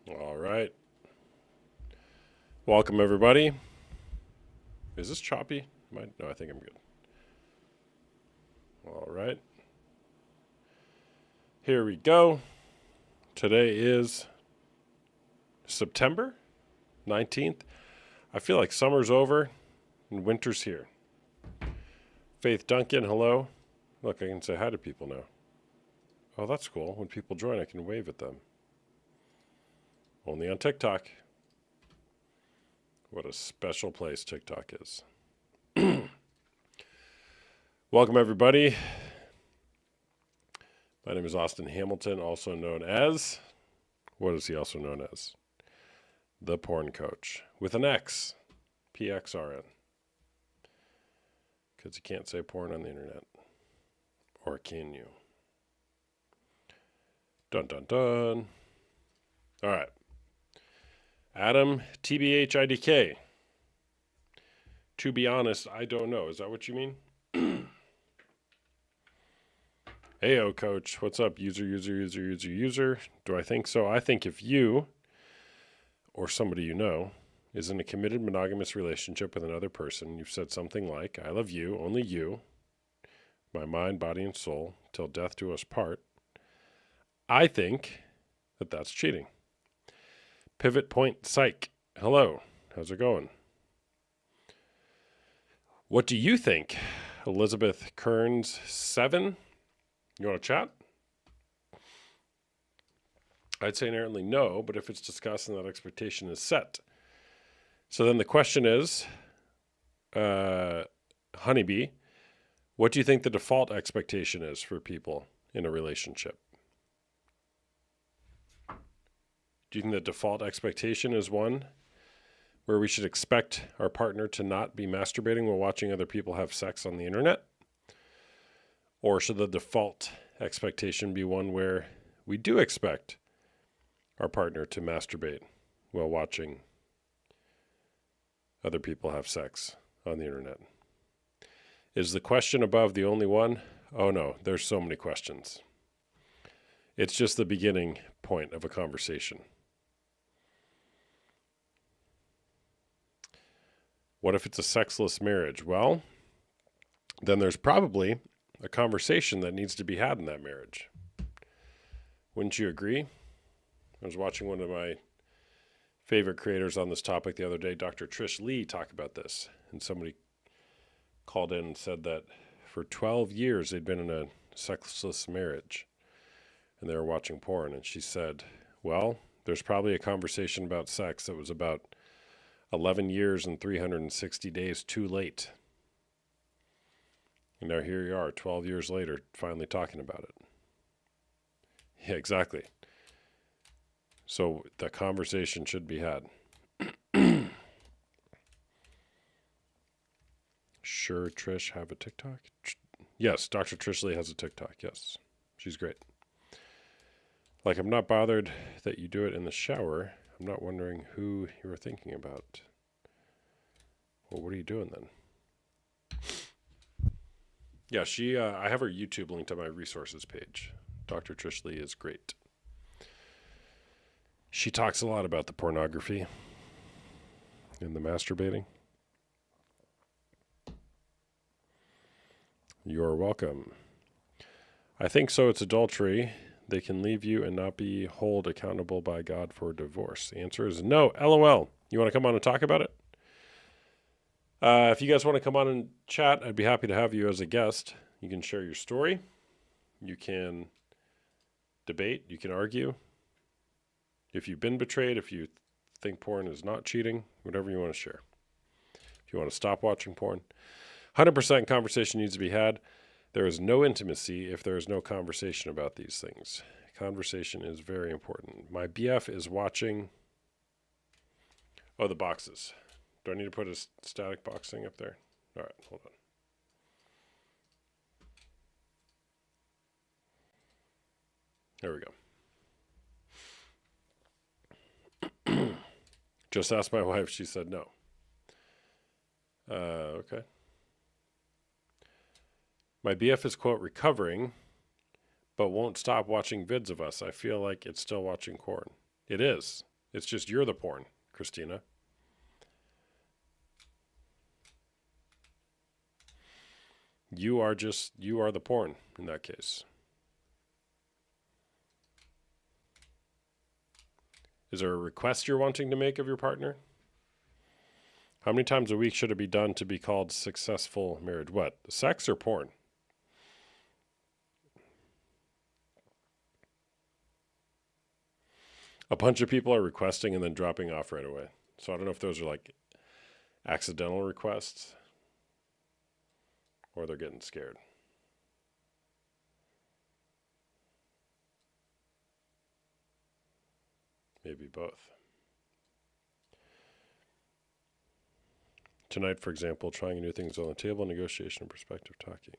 All right. Welcome, everybody. Is this choppy? No, I think I'm good. All right. Here we go. Today is September 19th. I feel like summer's over and winter's here. Faith Duncan, hello. Look, I can say hi to people now. Oh, that's cool. When people join, I can wave at them. Only on TikTok. What a special place TikTok is. Welcome, everybody. My name is Austin Hamilton, also known as, what is he also known as? The Porn Coach, with an X, PXRN. Because you can't say porn on the internet. Or can you? Dun dun dun. All right. Adam, TBHIDK. To be honest, I don't know. Is that what you mean? Heyo, coach. What's up, user? Do I think so? I think if you, or somebody you know, is in a committed monogamous relationship with another person, you've said something like, I love you, only you, my mind, body, and soul, till death do us part, I think that that's cheating. Pivot Point Psych. Hello. How's it going? What do you think? Elizabeth Kearns 7. You want to chat? I'd say inherently no, but if it's discussed and that expectation is set. So then the question is, Honeybee, what do you think the default expectation is for people in a relationship? Do you think the default expectation is one where we should expect our partner to not be masturbating while watching other people have sex on the internet? Or should the default expectation be one where we do expect our partner to masturbate while watching other people have sex on the internet? Is the question above the only one? Oh no, there's so many questions. It's just the beginning point of a conversation. What if it's a sexless marriage? Well, then there's probably a conversation that needs to be had in that marriage. Wouldn't you agree? I was watching one of my favorite creators on this topic the other day, Dr. Trish Lee, talk about this. And somebody called in and said that for 12 years they'd been in a sexless marriage and they were watching porn. And she said, well, there's probably a conversation about sex that was about 11 years and 360 days too late. And now here you are, 12 years later, finally talking about it. Yeah, exactly. So the conversation should be had. Sure, Trish have a TikTok? Yes, Dr. Trish Lee has a TikTok. Yes, she's great. Like, I'm not bothered that you do it in the shower. I'm not wondering who you were thinking about. Well, what are you doing then? Yeah, I have her YouTube linked on my resources page. Dr. Trish Lee is great. She talks a lot about the pornography and the masturbating. You're welcome. I think so. It's adultery. They can leave you and not be held accountable by God for divorce. The answer is no. LOL. You want to come on and talk about it? If you guys want to come on and chat, I'd be happy to have you as a guest. You can share your story. You can debate. You can argue. If you've been betrayed, if you think porn is not cheating, whatever you want to share. If you want to stop watching porn. 100% conversation needs to be had. There is no intimacy if there is no conversation about these things. Conversation is very important. My BF is watching. Oh, the boxes. Do I need to put a static box thing up there? All right, hold on. There we go. Just asked my wife. She said no. Okay. My BF is, quote, recovering, but won't stop watching vids of us. I feel like it's still watching porn. It is. It's just you're the porn, Christina. You are the porn in that case. Is there a request you're wanting to make of your partner? How many times a week should it be done to be called successful marriage? What? Sex or porn? A bunch of people are requesting and then dropping off right away. So I don't know if those are like accidental requests or they're getting scared. Maybe both. Tonight, for example, trying new things on the table, negotiation, perspective, talking.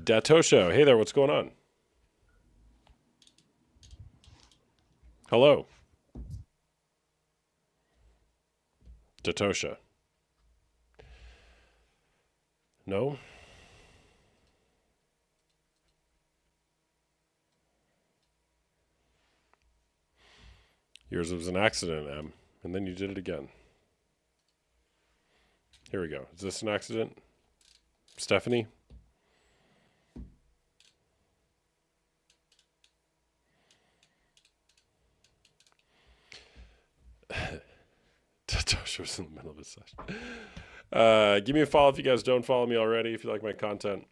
Datosho, hey there, what's going on? Hello. Datosha. No? Yours was an accident, Em, and then you did it again. Here we go. Is this an accident? Stephanie? Tatosha was in the middle of his session. Give me a follow if you guys don't follow me already, if you like my content.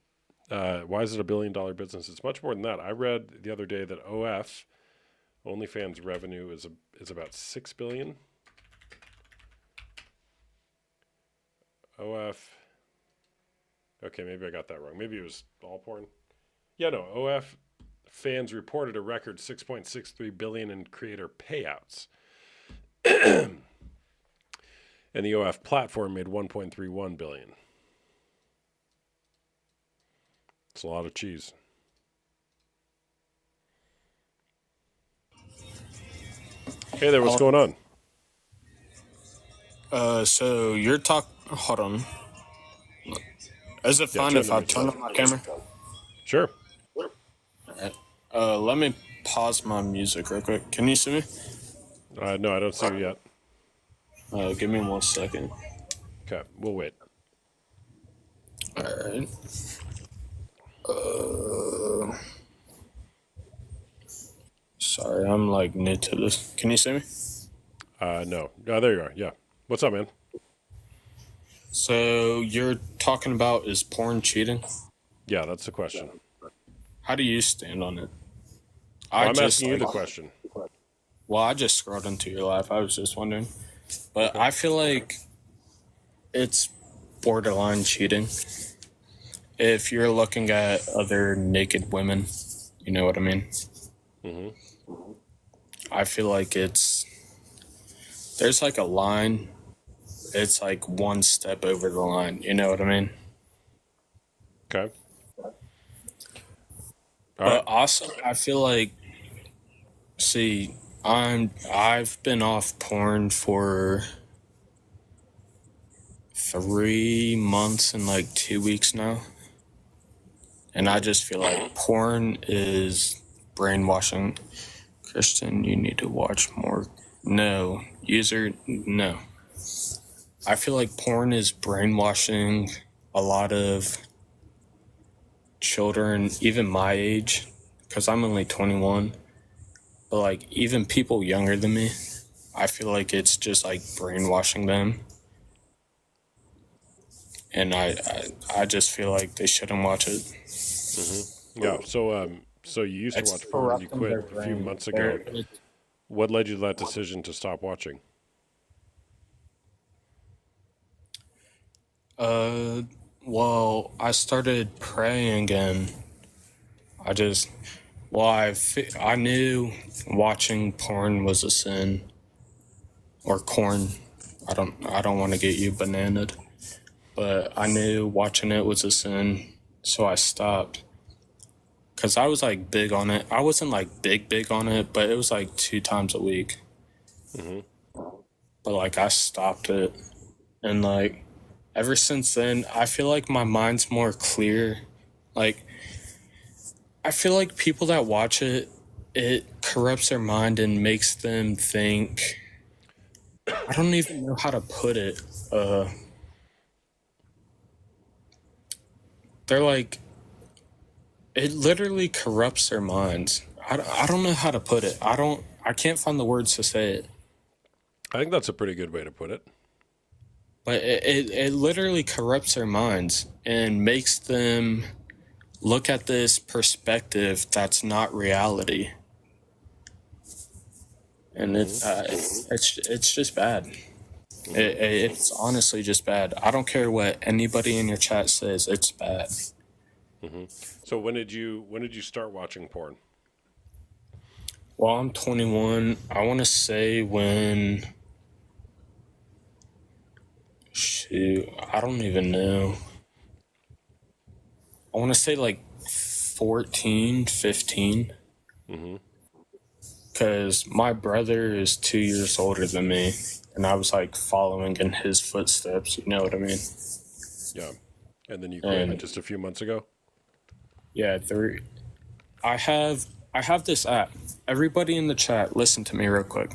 Why is it $1 billion business? It's much more than that. I read the other day that OnlyFans revenue is about $6 billion. Okay, maybe I got that wrong. Maybe it was all porn. Yeah, no, OF fans reported a record $6.63 billion in creator payouts. And the OF platform made $1.31 billion. It's a lot of cheese. Hey there, what's going on? So you're hold on. Is it fine if I turn on my camera? Sure. Alright. Let me pause my music real quick. Can you see me? No, I don't see you yet. Give me 1 second. Okay, we'll wait. Alright. Sorry, I'm like new to this. Can you see me? No. There you are. Yeah. What's up, man? So you're talking about is porn cheating? Yeah, that's the question. How do you stand on it? I'm asking you the question. Well, I just scrolled into your live. I was just wondering. But I feel like it's borderline cheating. If you're looking at other naked women, you know what I mean? Mm-hmm. I feel like there's like a line. It's like one step over the line. You know what I mean? Okay. But also, I feel like, see, I've been off porn for 3 months and like 2 weeks now. And I just feel like porn is brainwashing. Kristen, you need to watch more. No. No. I feel like porn is brainwashing a lot of children, even my age, because I'm only 21. But like even people younger than me, I feel like it's just like brainwashing them. And I just feel like they shouldn't watch it. Mm-hmm. Yeah. So you used to watch porn and you quit a few months ago. What led you to that decision to stop watching? Well, I started praying again. I knew watching porn was a sin. Or corn. I don't want to get you bananaed. But I knew watching it was a sin, so I stopped. Because I was like big on it. I wasn't like big on it, but it was like 2 times a week. Mm-hmm. But like I stopped it. And like ever since then, I feel like my mind's more clear. Like, I feel like people that watch it, it corrupts their mind and makes them think. I don't even know how to put it. They're like, it literally corrupts their minds. I don't know how to put it. I can't find the words to say it. I think that's a pretty good way to put it. But it literally corrupts their minds and makes them look at this perspective that's not reality. And it's just bad. It's honestly just bad. I don't care what anybody in your chat says. It's bad. So when did you start watching porn? Well, I'm 21. I want to say when. Shoot, I don't even know. I want to say like 14, 15. Because my brother is 2 years older than me. And I was like following in his footsteps. You know what I mean? Yeah. And then you quit And just a few months ago? yeah, I have this app. Everybody in the chat, listen to me real quick.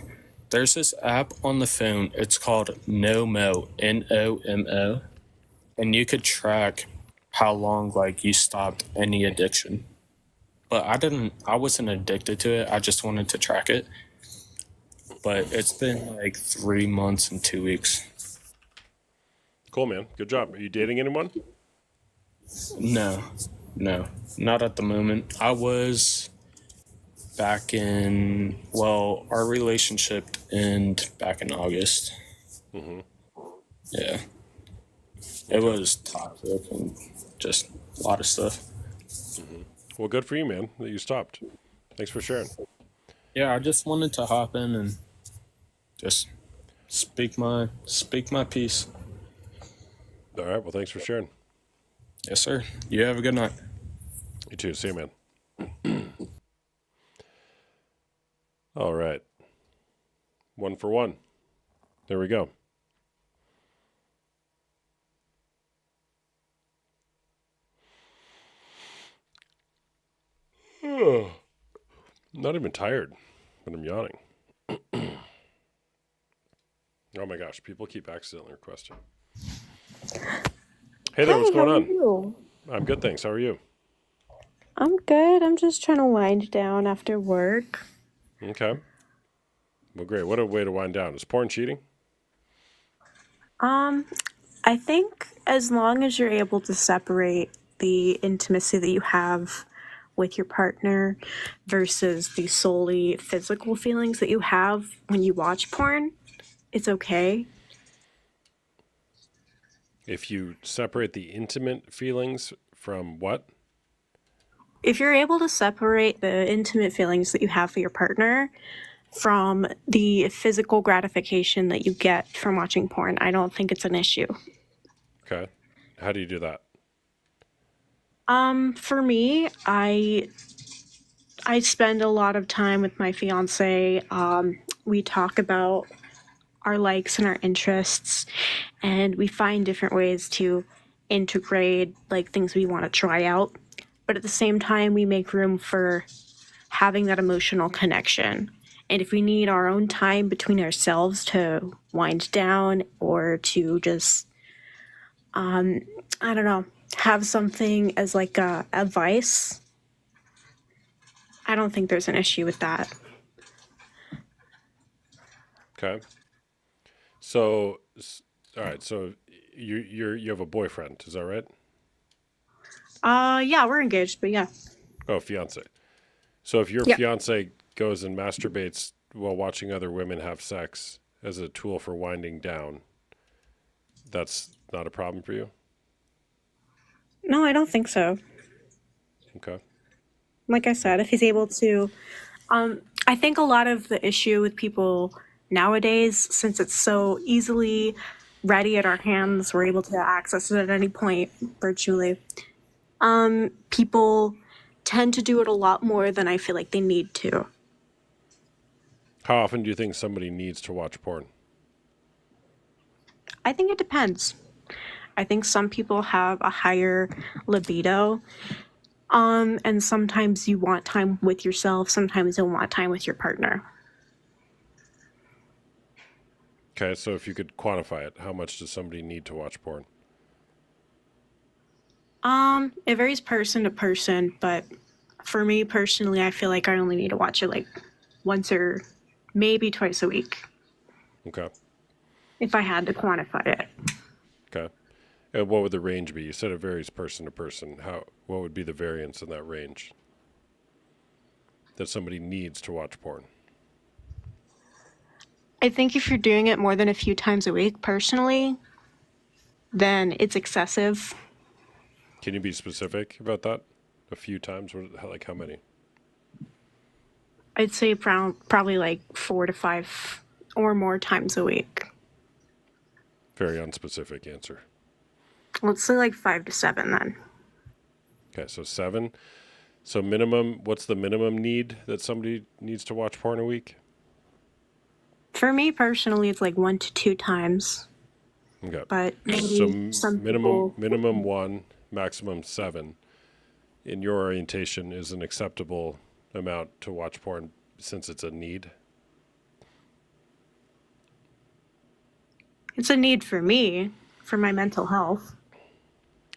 There's this app on the phone. It's called NoMo, NOMO, and you could track how long like you stopped any addiction. But I wasn't addicted to it. I just wanted to track it. But it's been like 3 months and 2 weeks. Cool, man. Good job. Are you dating anyone? No, not at the moment. I was back in, well, our relationship ended back in August. Yeah. It was toxic and just a lot of stuff. Well, good for you, man, that you stopped. Thanks for sharing. Yeah, I just wanted to hop in and just speak my piece. All right. Well, thanks for sharing. Yes, sir. You have a good night. You too. See you, man. All right. 1 for 1. There we go. Not even tired, but I'm yawning. Oh my gosh, people keep accidentally requesting. Hey there, what's Hi, how going are on? you? I'm good, thanks. How are you? I'm good. I'm just trying to wind down after work. Okay. Well, great. What a way to wind down. Is porn cheating? Um, I think as long as you're able to separate the intimacy that you have with your partner versus the solely physical feelings that you have when you watch porn, it's okay. If you separate the intimate feelings from what? If you're able to separate the intimate feelings that you have for your partner from the physical gratification that you get from watching porn, I don't think it's an issue. Okay. How do you do that? For me, I spend a lot of time with my fiance. We talk about our likes and our interests, and we find different ways to integrate like things we want to try out. But at the same time, we make room for having that emotional connection. And if we need our own time between ourselves to wind down or to just, I don't know, have something as like a advice, I don't think there's an issue with that. Okay. So, all right. So you have a boyfriend, is that right? Yeah, we're engaged, but yeah. Oh, fiance. So if your Yeah. fiance goes and masturbates while watching other women have sex as a tool for winding down, that's not a problem for you? No, I don't think so. Okay. Like I said, if he's able to, I think a lot of the issue with people nowadays, since it's so easily ready at our hands, we're able to access it at any point virtually. People tend to do it a lot more than I feel like they need to. How often do you think somebody needs to watch porn? I think it depends. I think some people have a higher libido And sometimes you want time with yourself, sometimes you want time with your partner. Okay, so if you could quantify it, how much does somebody need to watch porn? It varies person to person, but for me personally, I feel like I only need to watch it like once or maybe twice a week Okay, if I had to quantify it. okay. And what would the range be? You said it varies person to person. What would be the variance in that range that somebody needs to watch porn? I think if you're doing it more than a few times a week, personally, then it's excessive. Can you be specific about that? A few times? Like how many? I'd say probably like 4 to 5 or more times a week. Very unspecific answer. Let's say like 5 to 7 then. Okay, so 7. So minimum, what's the minimum need that somebody needs to watch porn a week? For me personally, it's like 1 to 2 times, Okay. but So maybe some minimum people. minimum 1, maximum 7 in your orientation is an acceptable amount to watch porn since it's a need. It's a need for me, for my mental health.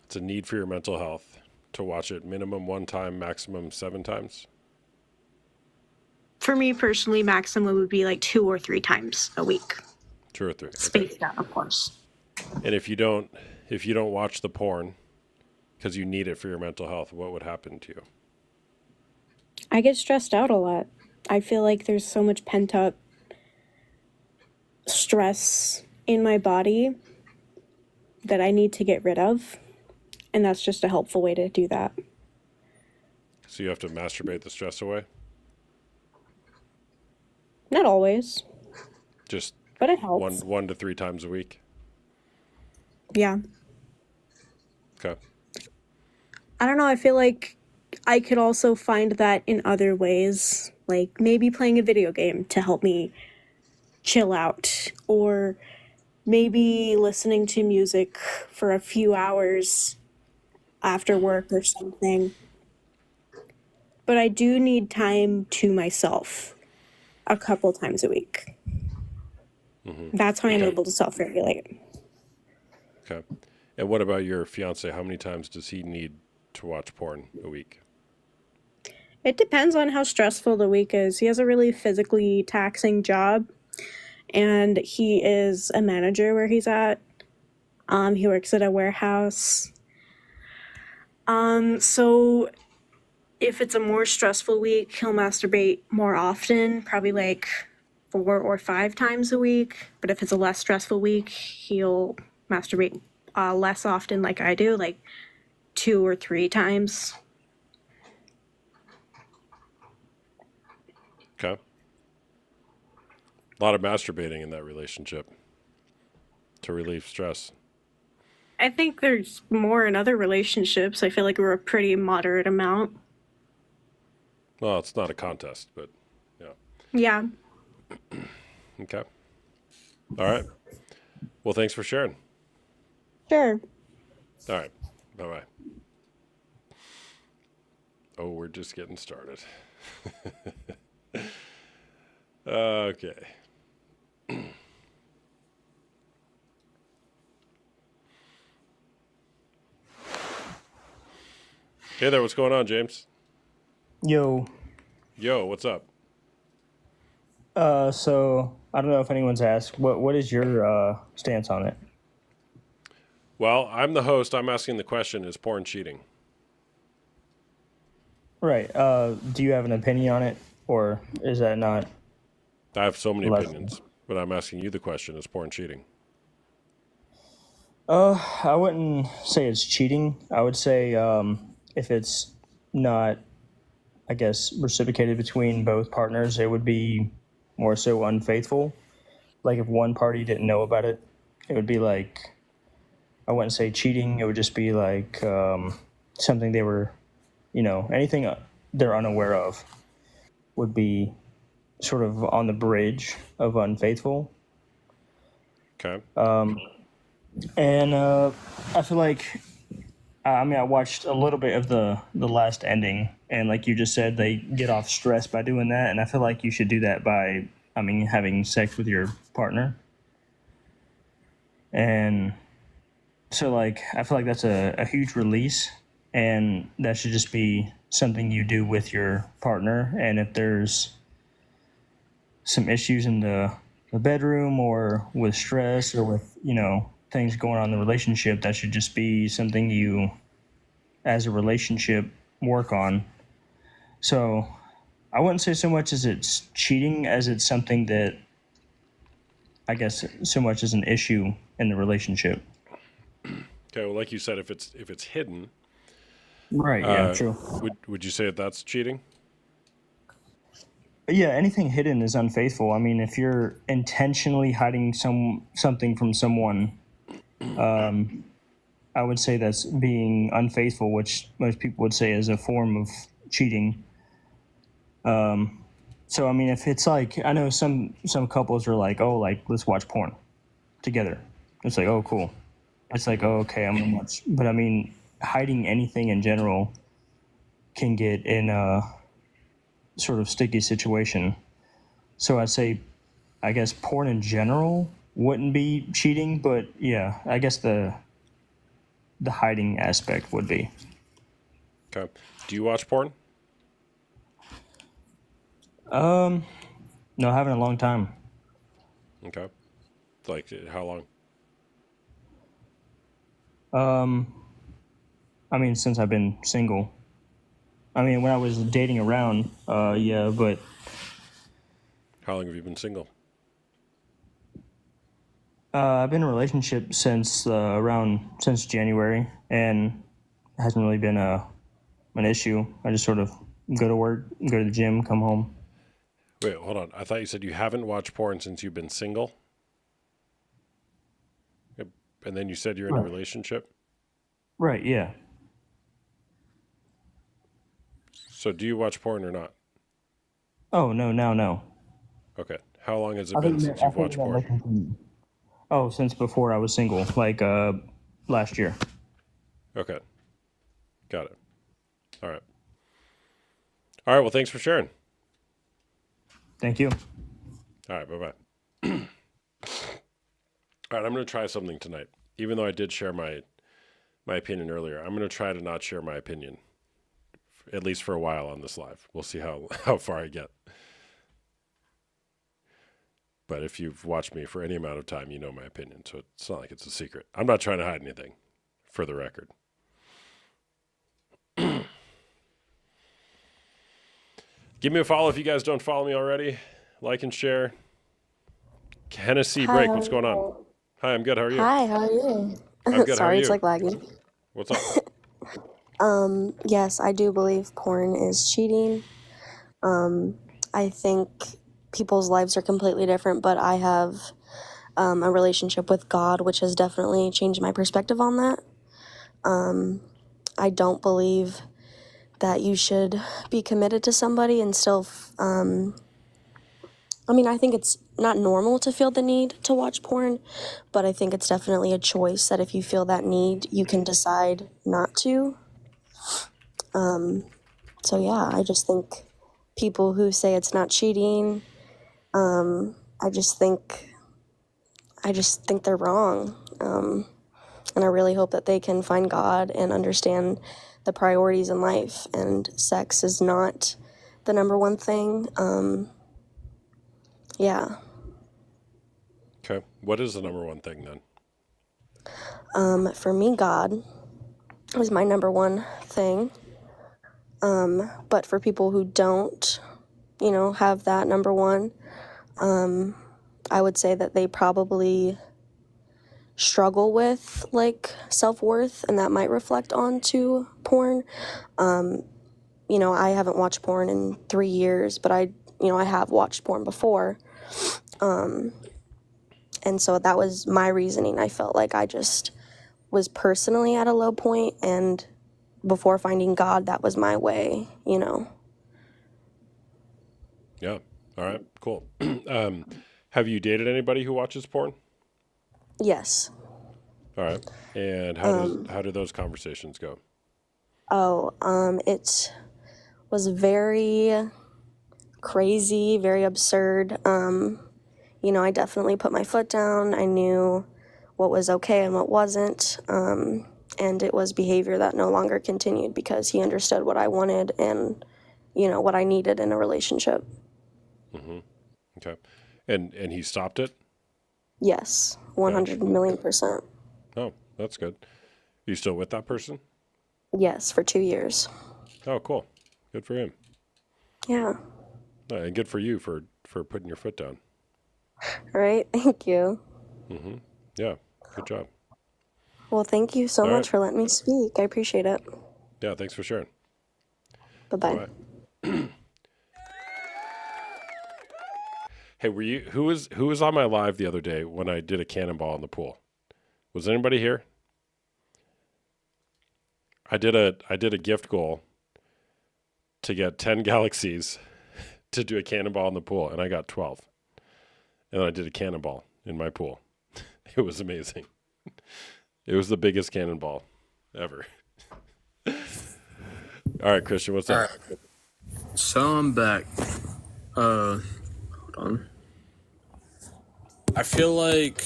It's a need for your mental health to watch it minimum 1 time, maximum 7 times. For me personally, maximum would be like 2 or 3 times a week, 2 or 3. Okay. spaced out, of course. And if you don't watch the porn because you need it for your mental health, what would happen to you? I get stressed out a lot. I feel like there's so much pent up stress in my body that I need to get rid of. And that's just a helpful way to do that. So you have to masturbate the stress away? Not always, Just but it one helps. 1 to 3 times a week. Yeah. Okay. I don't know. I feel like I could also find that in other ways, like maybe playing a video game to help me chill out, or maybe listening to music for a few hours after work or something. But I do need time to myself a couple times a week. That's how I'm Okay. able to self regulate. Okay. And what about your fiance? How many times does he need to watch porn a week? It depends on how stressful the week is. He has a really physically taxing job, and he is a manager where he's at. He works at a warehouse. So if it's a more stressful week, he'll masturbate more often, probably like 4 or 5 times a week. But if it's a less stressful week, he'll masturbate less often, like I do, like 2 or 3 times. Okay. A lot of masturbating in that relationship to relieve stress. I think there's more in other relationships. I feel like we're a pretty moderate amount. Well, it's not a contest, but yeah. Yeah. Okay. All right. Well, thanks for sharing. Sure. All right. Bye bye. Oh, we're just getting started. Okay. Hey there, what's going on, James? Yo, Yo, what's up? so I don't know if anyone's asked, what is your stance on it? Well, I'm the host. I'm asking the question, is porn cheating? Right. Do you have an opinion on it, or is that not I have so many less? opinions, but I'm asking you the question, is porn cheating? I wouldn't say it's cheating. I would say if it's not, I guess, reciprocated between both partners, it would be more so unfaithful. Like if one party didn't know about it, it would be like, I wouldn't say cheating. It would just be like something they were, anything they're unaware of would be sort of on the bridge of unfaithful. Okay. And I feel like I mean, I watched a little bit of the last ending, and like you just said, they get off stress by doing that, and I feel like you should do that by, I mean, having sex with your partner. And so, like, I feel like that's a huge release, and that should just be something you do with your partner. And if there's some issues in the bedroom or with stress or with, things going on in the relationship, that should just be something you, as a relationship, work on. So I wouldn't say so much as it's cheating as it's something that I guess so much as an issue in the relationship. Okay, well, like you said, if it's hidden, Right. Yeah. True. would you say that that's cheating? Yeah. Anything hidden is unfaithful. I mean, if you're intentionally hiding something from someone, I would say that's being unfaithful, which most people would say is a form of cheating. So I mean, if it's like, I know some couples are like, oh, like let's watch porn together. It's like, oh, cool. It's like, oh, okay, I'm gonna watch. But I mean, hiding anything in general can get in a sort of sticky situation. So I'd say, I guess porn in general wouldn't be cheating, but yeah, I guess the hiding aspect would be. Okay. Do you watch porn? No, I haven't in a long time. Okay. Like how long? I mean, since I've been single. I mean, when I was dating around, yeah, but How long have you been single? I've been in a relationship since January, and it hasn't really been an issue. I just sort of go to work, go to the gym, come home. Wait, hold on. I thought you said you haven't watched porn since you've been single. Yep. And then you said you're in a Right. relationship. Right. Yeah. So do you watch porn or not? Oh no, now no. Okay. How long has it I been think since I you've think watched porn? Oh, since before I was single, like last year. Okay. Got it. All right. All right. Well, thanks for sharing. Thank you. All right. Bye bye. All right. I'm going to try something tonight. Even though I did share my opinion earlier, I'm going to try to not share my opinion, at least for a while on this live. We'll see how far I get. But if you've watched me for any amount of time, you know my opinion. So it's not like it's a secret. I'm not trying to hide anything, for the record. Give me a follow if you guys don't follow me already. Like and share. Hennessy Hi, Break, how are what's going on? you? Hi, I'm good. How are you? Hi, how are you? I'm good. How are Sorry, it's you? like lagging. What's up? Yes, I do believe porn is cheating. I think people's lives are completely different, but I have a relationship with God, which has definitely changed my perspective on that. I don't believe that you should be committed to somebody and still I mean, I think it's not normal to feel the need to watch porn, but I think it's definitely a choice that if you feel that need, you can decide not to. So yeah, I just think people who say it's not cheating, I just think they're wrong. And I really hope that they can find God and understand the priorities in life. And sex is not the number one thing. Yeah. Okay. What is the number one thing then? For me, God is my number one thing. But for people who don't, have that number one, I would say that they probably struggle with like self-worth, and that might reflect onto porn. I haven't watched porn in 3 years, but I have watched porn before. And so that was my reasoning. I felt like I just was personally at a low point, and before finding God, that was my way. Yeah. All right. Cool. Have you dated anybody who watches porn? Yes. All right. And how do those conversations go? It was very crazy, very absurd. I definitely put my foot down. I knew what was okay and what wasn't. And it was behavior that no longer continued because he understood what I wanted and, what I needed in a relationship. Okay. And he stopped it? Yes, 100 million%. Oh, that's good. You still with that person? Yes, for 2 years. Oh, cool. Good for him. Yeah. And good for you for putting your foot down. Right. Thank you. Yeah. Good job. Well, thank you so All much right. for letting me speak. I appreciate it. Yeah. Thanks for sharing. Bye-bye. Bye. Hey, who was on my live the other day when I did a cannonball in the pool? Was anybody here? I did a gift goal to get 10 galaxies to do a cannonball in the pool, and I got 12. And I did a cannonball in my pool. It was amazing. It was the biggest cannonball ever. All right, Christian, what's up? All right. So I'm back. Hold on. I feel like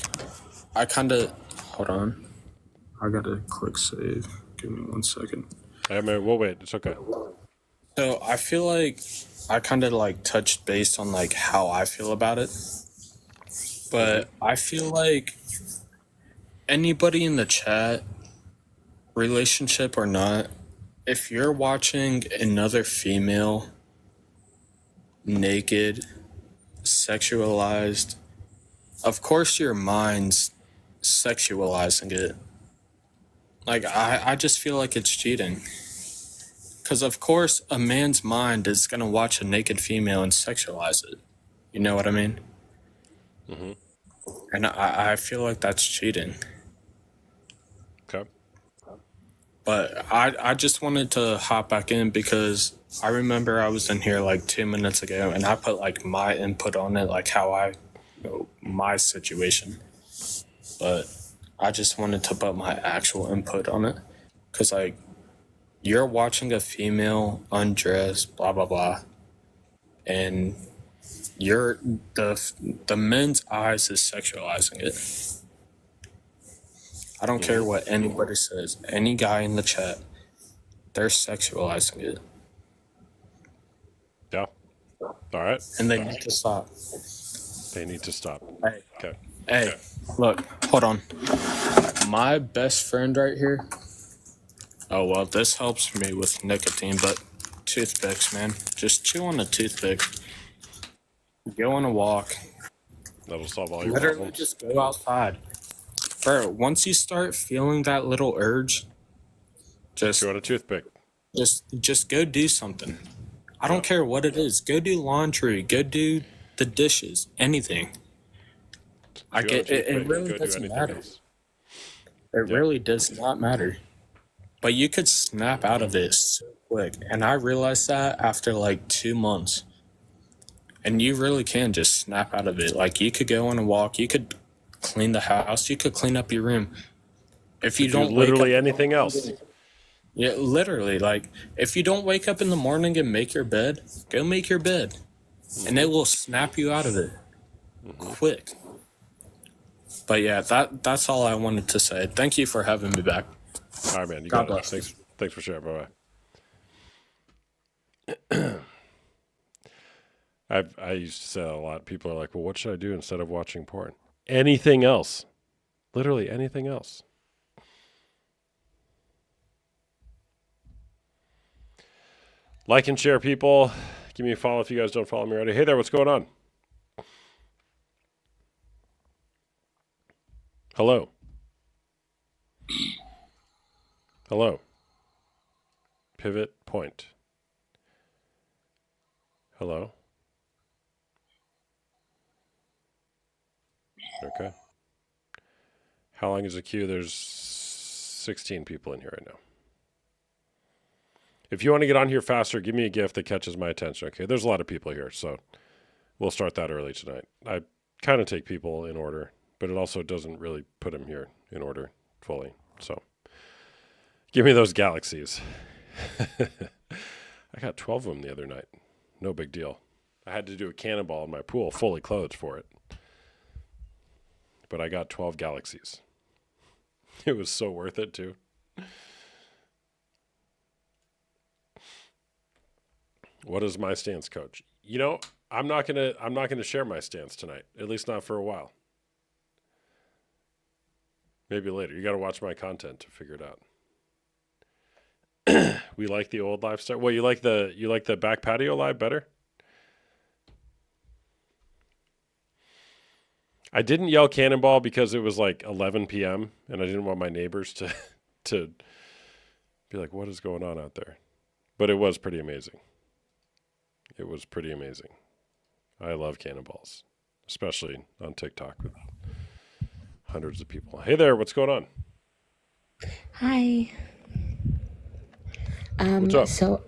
I kind of. Hold on. I gotta click save. Give me 1 second. I mean, we'll wait. It's okay. So I feel like I kind of like touched base on like how I feel about it. But I feel like anybody in the chat, relationship or not, if you're watching another female naked, sexualized, of course your mind's sexualizing it. Like, I just feel like it's cheating. Because, of course, a man's mind is going to watch a naked female and sexualize it. You know what I mean? And I feel like that's cheating. Okay. But I just wanted to hop back in because I remember I was in here like 2 minutes ago and I put like my input on it, like how my situation. But I just wanted to put my actual input on it. Because like, you're watching a female undress, blah, blah, blah. And the men's eyes is sexualizing it. I don't care what anybody says. Any guy in the chat, they're sexualizing it. Yeah. All right. And they need to stop. They need to stop. Hey, Okay. hey, look, hold on. My best friend right here. Oh, well, this helps me with nicotine, but toothpicks, man. Just chew on a toothpick. Go on a walk. That'll solve all your Literally problems. just go outside. Bro, once you start feeling that little urge, just Chew on a toothpick. just go do something. I don't care what it is. Go do laundry. Go do the dishes. Anything. I Chew on a get it. toothpick. It really Go do doesn't anything matter. else. It really does not matter. But you could snap out of it so quick. And I realized that after like 2 months. And you really can just snap out of it. Like, you could go on a walk. You could clean the house. You could clean up your room. If you Do don't literally wake up, anything else. yeah, literally, like, if you don't wake up in the morning and make your bed, go make your bed. And it will snap you out of it quick. But yeah, that's all I wanted to say. Thank you for having me back. All right, man. You God got it. bless. Thanks for sharing. Bye bye. I used to say that a lot. People are like, "Well, what should I do instead of watching porn?" Anything else. Literally anything else. Like and share, people. Give me a follow if you guys don't follow me already. Hey there, what's going on? Hello. Hello. Pivot point. Hello. Okay. How long is the queue? There's 16 people in here right now. If you want to get on here faster, give me a gift that catches my attention. Okay, there's a lot of people here, so we'll start that early tonight. I kind of take people in order, but it also doesn't really put them here in order. fully. So give me those galaxies. I got 12 of them the other night. No big deal. I had to do a cannonball in my pool, fully clothed for it. But I got 12 galaxies. It was so worth it too. What is my stance, Coach? You know, I'm not gonna share my stance tonight. At least not for a while. Maybe later. You got to watch my content to figure it out. We like the old lifestyle. Well, you like the back patio live better? I didn't yell cannonball because it was like 11 p.m. and I didn't want my neighbors to be like, what is going on out there? But it was pretty amazing. It was pretty amazing. I love cannonballs, especially on TikTok with hundreds of people. Hey there, what's going on? Hi. What's up? So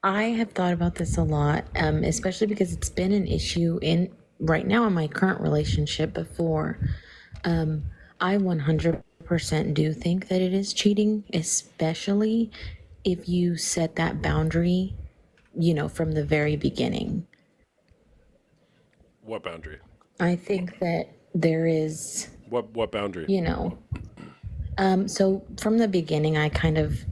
I have thought about this a lot, especially because it's been an issue in right now in my current relationship. Before, I 100% do think that it is cheating, especially if you set that boundary, from the very beginning. What boundary? I think that there is, What boundary? so from the beginning, I kind of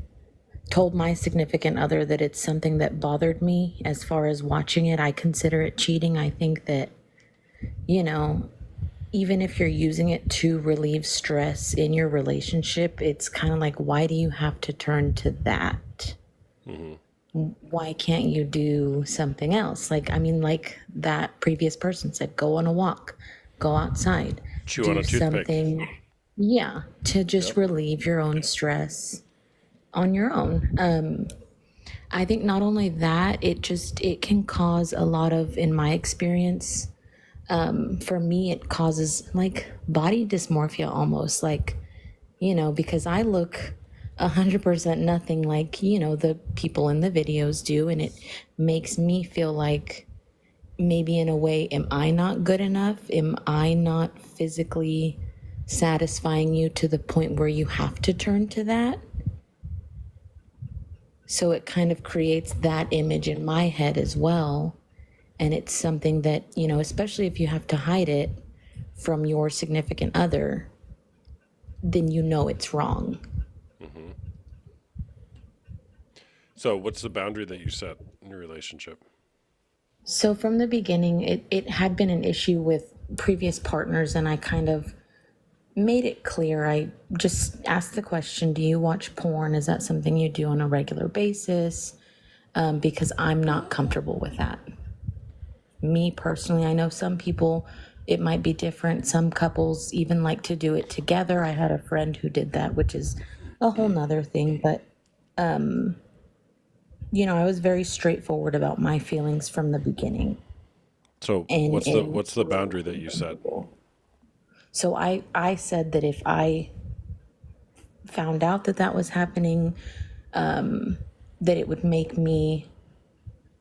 told my significant other that it's something that bothered me as far as watching it. I consider it cheating. I think that, even if you're using it to relieve stress in your relationship, it's kind of like, why do you have to turn to that? Why can't you do something else? Like that previous person said, go on a walk, go outside, Chew do on a toothpick. something, yeah, to just relieve your own stress on your own. I think not only that, it can cause a lot of, in my experience, for me, it causes like body dysmorphia almost, like, because I look 100% nothing like, the people in the videos do. And it makes me feel like maybe in a way, am I not good enough? Am I not physically satisfying you to the point where you have to turn to that? So it kind of creates that image in my head as well. And it's something that, especially if you have to hide it from your significant other, then it's wrong. So what's the boundary that you set in your relationship? So from the beginning, it had been an issue with previous partners, and I kind of made it clear. I just asked the question, do you watch porn? Is that something you do on a regular basis? Because I'm not comfortable with that. Me personally, I know some people, it might be different. Some couples even like to do it together. I had a friend who did that, which is a whole nother thing. But, I was very straightforward about my feelings from the beginning. So And what's the boundary that you set? So I said that if I found out that was happening, that it would make me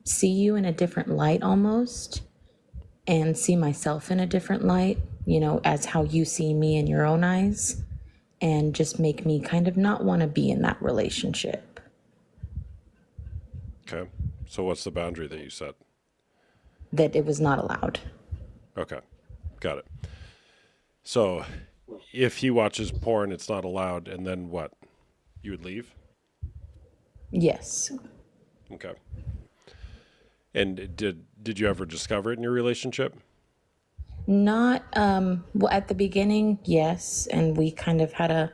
see you in a different light almost, and see myself in a different light, as how you see me in your own eyes, and just make me kind of not want to be in that relationship. Okay. So what's the boundary that you set? That it was not allowed. Okay. Got it. So if he watches porn, it's not allowed, and then what? You would leave? Yes. Okay. And did you ever discover it in your relationship? Not, well, at the beginning, yes. And we kind of had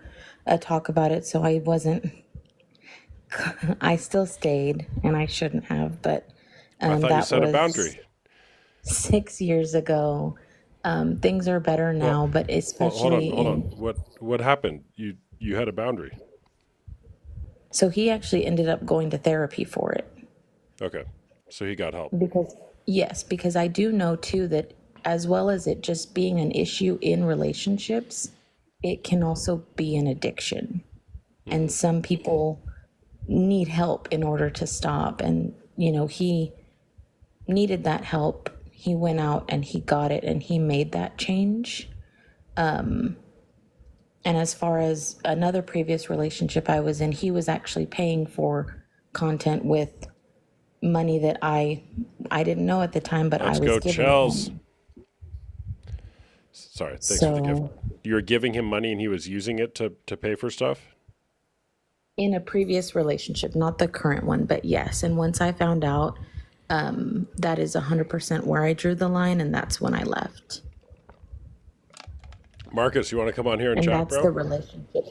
a talk about it. So I wasn't, I still stayed, and I shouldn't have, but I thought you that set a was boundary. 6 years ago. Things are better now, but especially Hold on. What happened? You had a boundary. So he actually ended up going to therapy for it. Okay. So he got help. Because I do know too that as well as it just being an issue in relationships, it can also be an addiction. And some people need help in order to stop. And, he needed that help. He went out and he got it and he made that change. And as far as another previous relationship I was in, he was actually paying for content with money that I didn't know at the time, but I Let's was go, giving Chels. him. Sorry, thanks for the gift. So You were giving him money and he was using it to pay for stuff? in a previous relationship, not the current one, but yes. And once I found out, that is 100% where I drew the line, and that's when I left. Marcus, you want to come on here and And chat, that's the bro? relationship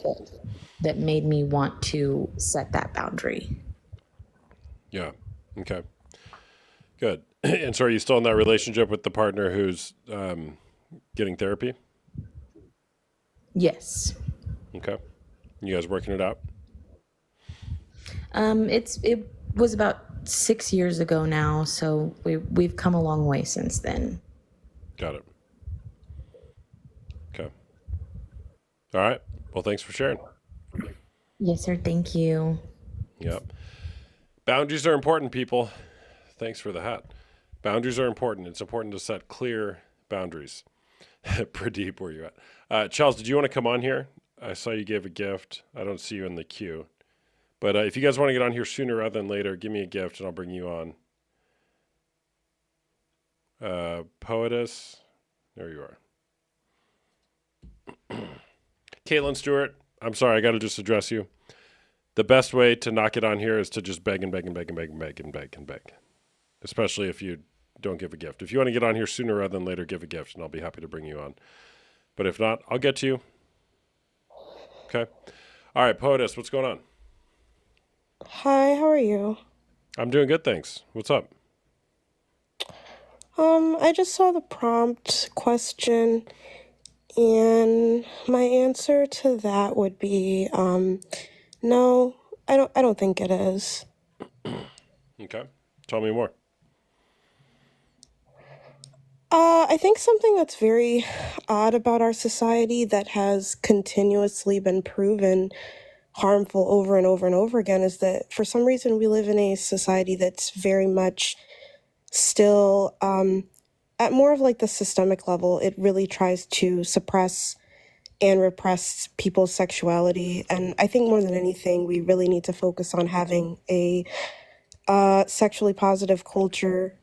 that made me want to set that boundary. Yeah. Okay. Good. And so are you still in that relationship with the partner who's getting therapy? Yes. Okay. You guys working it out? It was about 6 years ago now, so we've come a long way since then. Got it. Okay. All right. Well, thanks for sharing. Yes, sir. Thank you. Yep. Boundaries are important, people. Thanks for the hat. Boundaries are important. It's important to set clear boundaries. Pradeep, where you at? Charles, did you want to come on here? I saw you gave a gift. I don't see you in the queue. But if you guys want to get on here sooner rather than later, give me a gift and I'll bring you on. Poetess, there you are. Caitlin Stewart, I'm sorry, I got to just address you. The best way to not get on here is to just beg and beg and beg and beg and beg and beg and beg, especially if you don't give a gift. If you want to get on here sooner rather than later, give a gift and I'll be happy to bring you on. But if not, I'll get to you. Okay. All right, Poetess, what's going on? Hi, how are you? I'm doing good, thanks. What's up? I just saw the prompt question, and my answer to that would be, no, I don't think it is. Okay. Tell me more. I think something that's very odd about our society that has continuously been proven harmful over and over and over again is that for some reason we live in a society that's very much still at more of like the systemic level. It really tries to suppress and repress people's sexuality. And I think more than anything, we really need to focus on having a sexually positive culture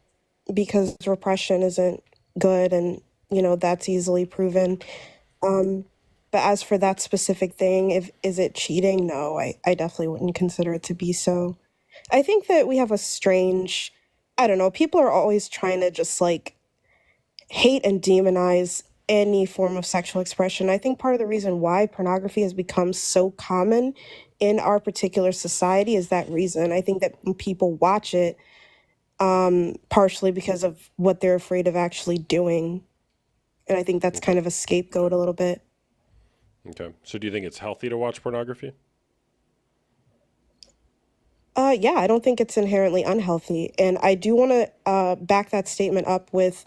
because repression isn't good and, that's easily proven. But as for that specific thing, is it cheating? No, I definitely wouldn't consider it to be so. I think that we have a strange, I don't know, people are always trying to just like hate and demonize any form of sexual expression. I think part of the reason why pornography has become so common in our particular society is that reason. I think that when people watch it, partially because of what they're afraid of actually doing. And I think that's Okay. kind of a scapegoat a little bit. Okay. So do you think it's healthy to watch pornography? Yeah, I don't think it's inherently unhealthy. And I do want to back that statement up with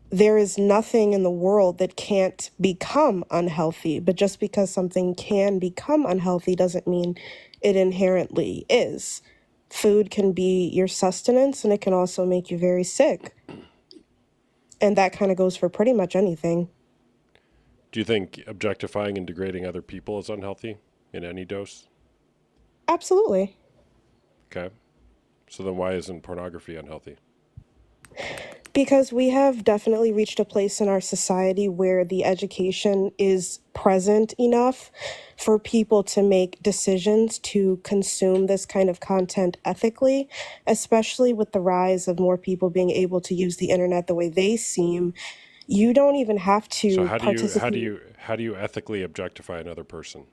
there is nothing in the world that can't become unhealthy. But just because something can become unhealthy doesn't mean it inherently is. Food can be your sustenance and it can also make you very sick. And that kind of goes for pretty much anything. Do you think objectifying and degrading other people is unhealthy in any dose? Absolutely. Okay. So then why isn't pornography unhealthy? Because we have definitely reached a place in our society where the education is present enough for people to make decisions to consume this kind of content ethically, especially with the rise of more people being able to use the internet the way they seem. You don't even have So to participate. how do you ethically objectify another person?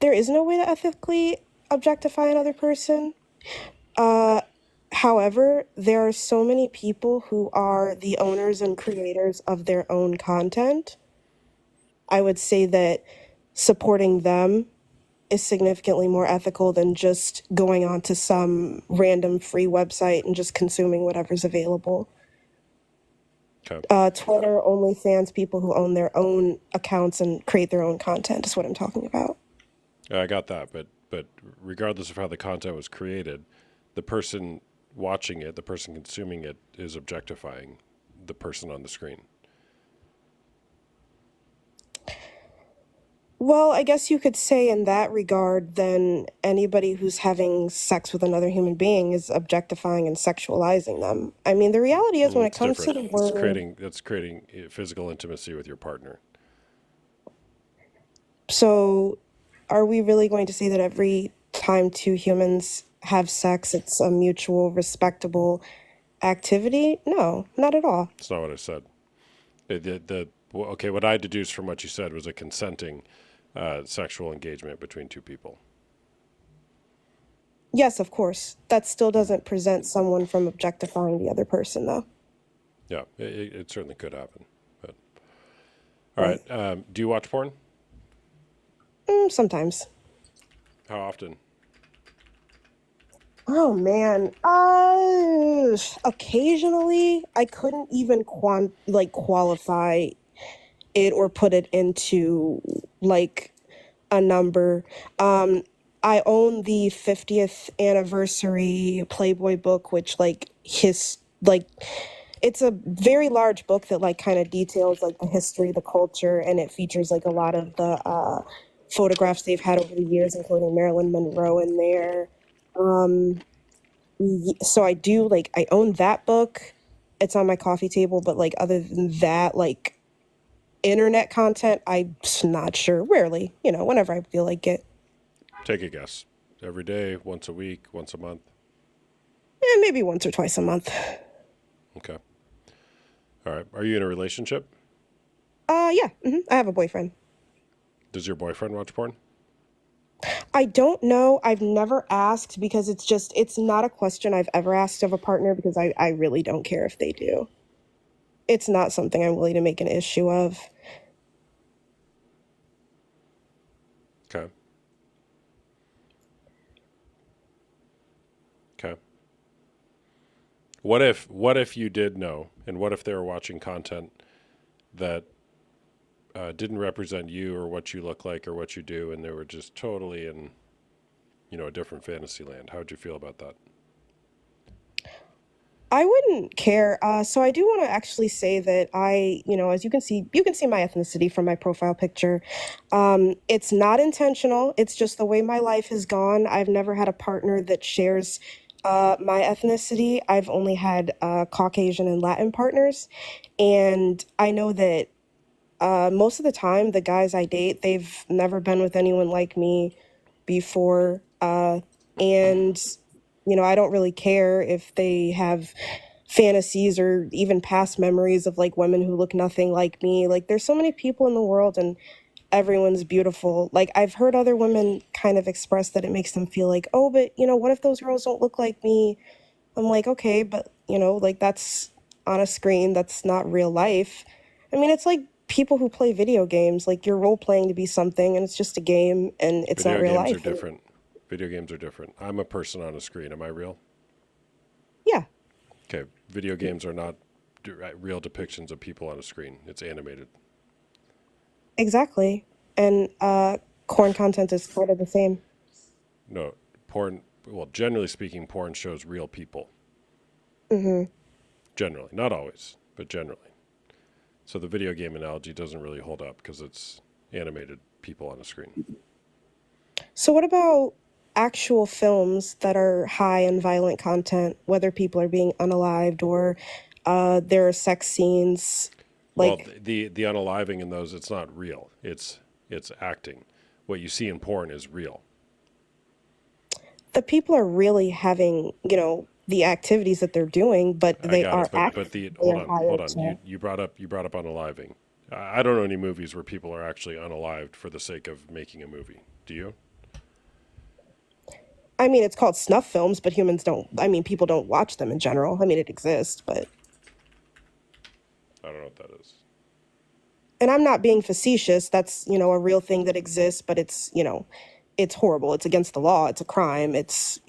There is no way to ethically objectify another person. However, there are so many people who are the owners and creators of their own content. I would say that supporting them is significantly more ethical than just going onto some random free website and just consuming whatever's available. Okay. Twitter, OnlyFans, people who own their own accounts and create their own content is what I'm talking about. I got that, but regardless of how the content was created, the person watching it, the person consuming it is objectifying the person on the screen. Well, I guess you could say in that regard, then anybody who's having sex with another human being is objectifying and sexualizing them. I mean, the reality is when it It's comes to different. the It's word, creating physical intimacy with your partner. so are we really going to say that every time two humans have sex, it's a mutual, respectable activity? No, not at all. It's not what I said. Okay, what I deduced from what you said was a consenting sexual engagement between two people. Yes, of course. That still doesn't present someone from objectifying the other person, though. Yeah, it certainly could happen. But all Right. right, do you watch porn? Sometimes. How often? Oh man. Occasionally I couldn't even qualify it or put it into like a number. Um I own the 50th anniversary Playboy book, which it's a very large book that like kind of details like the history, the culture, and it features like a lot of the photographs they've had over the years, including Marilyn Monroe in there. Um, so I own that book. It's on my coffee table, but like other than that, like internet content, I'm not sure. Rarely, whenever I feel like it. Take a guess. Every day, once a week, once a month. Maybe once or twice a month. Okay. All right. Are you in a relationship? Yeah, I have a boyfriend. Does your boyfriend watch porn? I don't know. I've never asked because it's not a question I've ever asked of a partner because I really don't care if they do. It's not something I'm willing to make an issue of. Okay. Okay. What if you did know, and what if they were watching content that didn't represent you or what you look like or what you do, and they were just totally in, a different fantasy land? How would you feel about that? I wouldn't care. So I do want to actually say that as you can see my ethnicity from my profile picture. It's not intentional. It's just the way my life has gone. I've never had a partner that shares my ethnicity. I've only had Caucasian and Latin partners, and I know that most of the time the guys I date, they've never been with anyone like me before. And I don't really care if they have fantasies or even past memories of like women who look nothing like me. Like there's so many people in the world and everyone's beautiful. Like I've heard other women kind of express that it makes them feel like, oh, but what if those girls don't look like me? I'm like, okay, but like that's on a screen, that's not real life. I mean, it's like people who play video games, like you're role playing to be something and it's just a game and it's not Video real games are life. different. Video games are different. I'm a person on a screen. Am I real? Yeah, Okay. Video games are not real depictions of people on a screen. It's animated. exactly. And corn content is kind of the same. No, porn. Well, generally speaking, porn shows real people. Generally, not always, but generally. So the video game analogy doesn't really hold up because it's animated people on a screen. So what about actual films that are high in violent content, whether people are being unalived or there are sex scenes? Well, Like the unaliving in those, it's not real. It's acting. What you see in porn is real. the people are really having, the activities that they're doing, but I they got are it, but acting. They are hold hired on. to. You brought up unaliving. I don't know any movies where people are actually unalived for the sake of making a movie. Do you? I mean, it's called snuff films, but humans don't. I mean, people don't watch them in general. I mean, it exists, but I don't know what that is. and I'm not being facetious. That's a real thing that exists, but it's horrible. It's against the law. It's a crime. It's.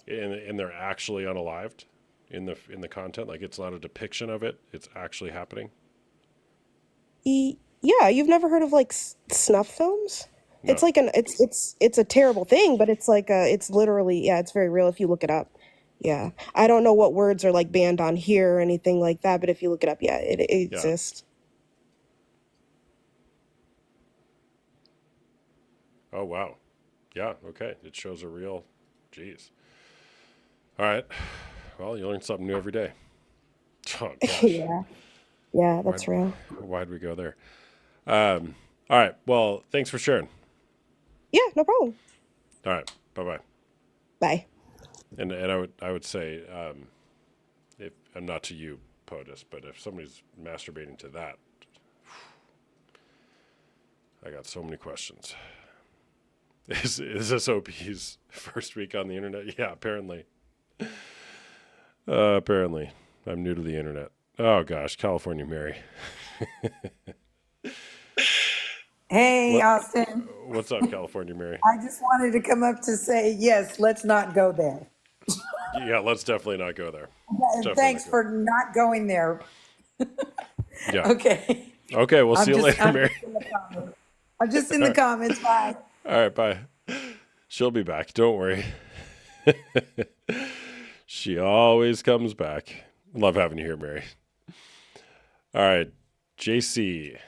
And they're actually unalived in the content. Like it's not a depiction of it. It's actually happening. Yeah, you've never heard of like snuff films? It's No. like it's a terrible thing, but it's literally, yeah, it's very real if you look it up. Yeah, I don't know what words are like banned on here or anything like that, but if you look it up, yeah, it Yeah. exists. Oh, wow. Yeah, okay. It shows a real, geez. All right. Well, you learn something new every day. Oh, gosh. Yeah. Yeah, Why'd, that's real. why'd we go there? All right. Well, thanks for sharing. Yeah, no problem. All right. Bye-bye. Bye. And I would say, if and not to you, POTUS, but if somebody's masturbating to that, I got so many questions. Is this OP's first week on the internet? Yeah, apparently. Apparently. I'm new to the internet. Oh, gosh. California Mary. Hey, What? Austin. What's up, California Mary? I just wanted to come up to say, yes, let's not go there. Yeah, let's definitely not go there. Let's And definitely thanks not go for not going there. there. Yeah. Okay. Okay, we'll see you later, I'm Mary. just in the comments. I'm just in All the right. comments. Bye. All right, bye. She'll be back. Don't worry. She always comes back. Love having you here, Mary. All right, JC.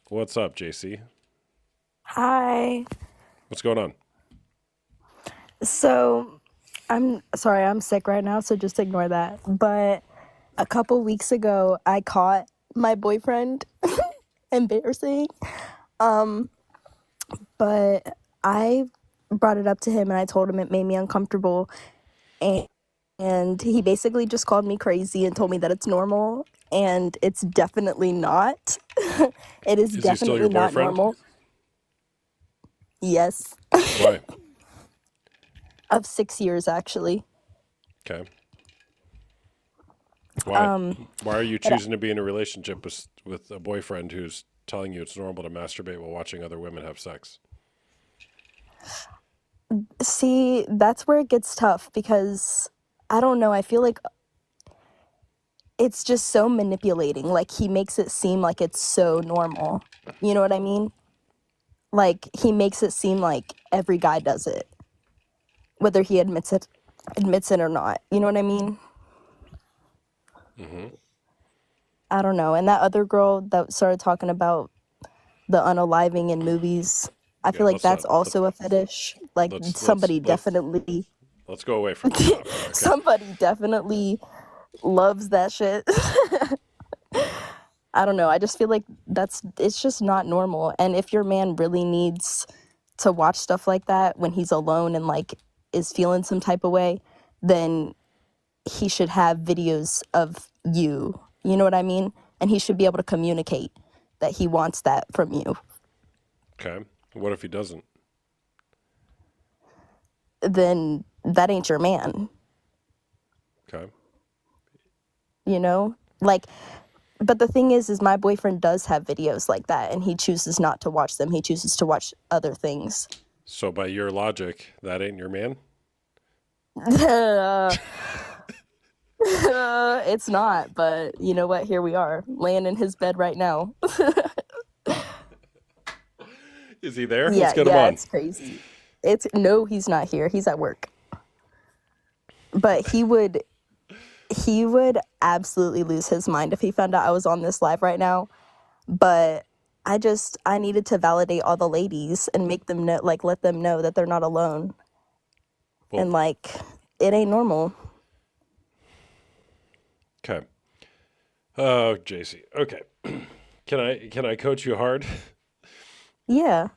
What's up, JC? Hi. What's going on? So, I'm sorry, I'm sick right now, so just ignore that. But a couple weeks ago, I caught my boyfriend embarrassing. But I brought it up to him and I told him it made me uncomfortable. And, and he basically just called me crazy and told me that it's normal. And it's definitely not. It is Is he still your definitely not boyfriend? normal. Yes. Why? Of 6 years, actually. Okay. Why? Why are you choosing to be in a relationship with a boyfriend who's telling you it's normal to masturbate while watching other women have sex? See, that's where it gets tough because I don't know. I feel like it's just so manipulating. Like he makes it seem like it's so normal. You know what I mean? Like he makes it seem like every guy does it, whether he admits it or not. You know what I mean? Mm-hmm. I don't know. And that other girl that started talking about the unaliving in movies, I Yeah, feel like that's also a fetish. Like somebody definitely let's go away from that topic. Okay. somebody definitely loves that shit. I don't know. I just feel like it's just not normal. And if your man really needs to watch stuff like that when he's alone and like is feeling some type of way, then he should have videos of you. You know what I mean? And he should be able to communicate that he wants that from you. Okay. What if he doesn't? Then that ain't your man. Okay. You know? Like, but the thing is my boyfriend does have videos like that and he chooses not to watch them. He chooses to watch other things. So by your logic, that ain't your man? It's not, but you know what? Here we are, laying in his bed right now. Is he there? Yeah, Let's get him on. it's crazy. No, he's not here. He's at work. But he would absolutely lose his mind if he found out I was on this live right now. But I needed to validate all the ladies and make them know, like let them know that they're not alone. Well, and like it ain't normal. Okay. Oh, JC. Okay. Can I coach you hard? Yeah.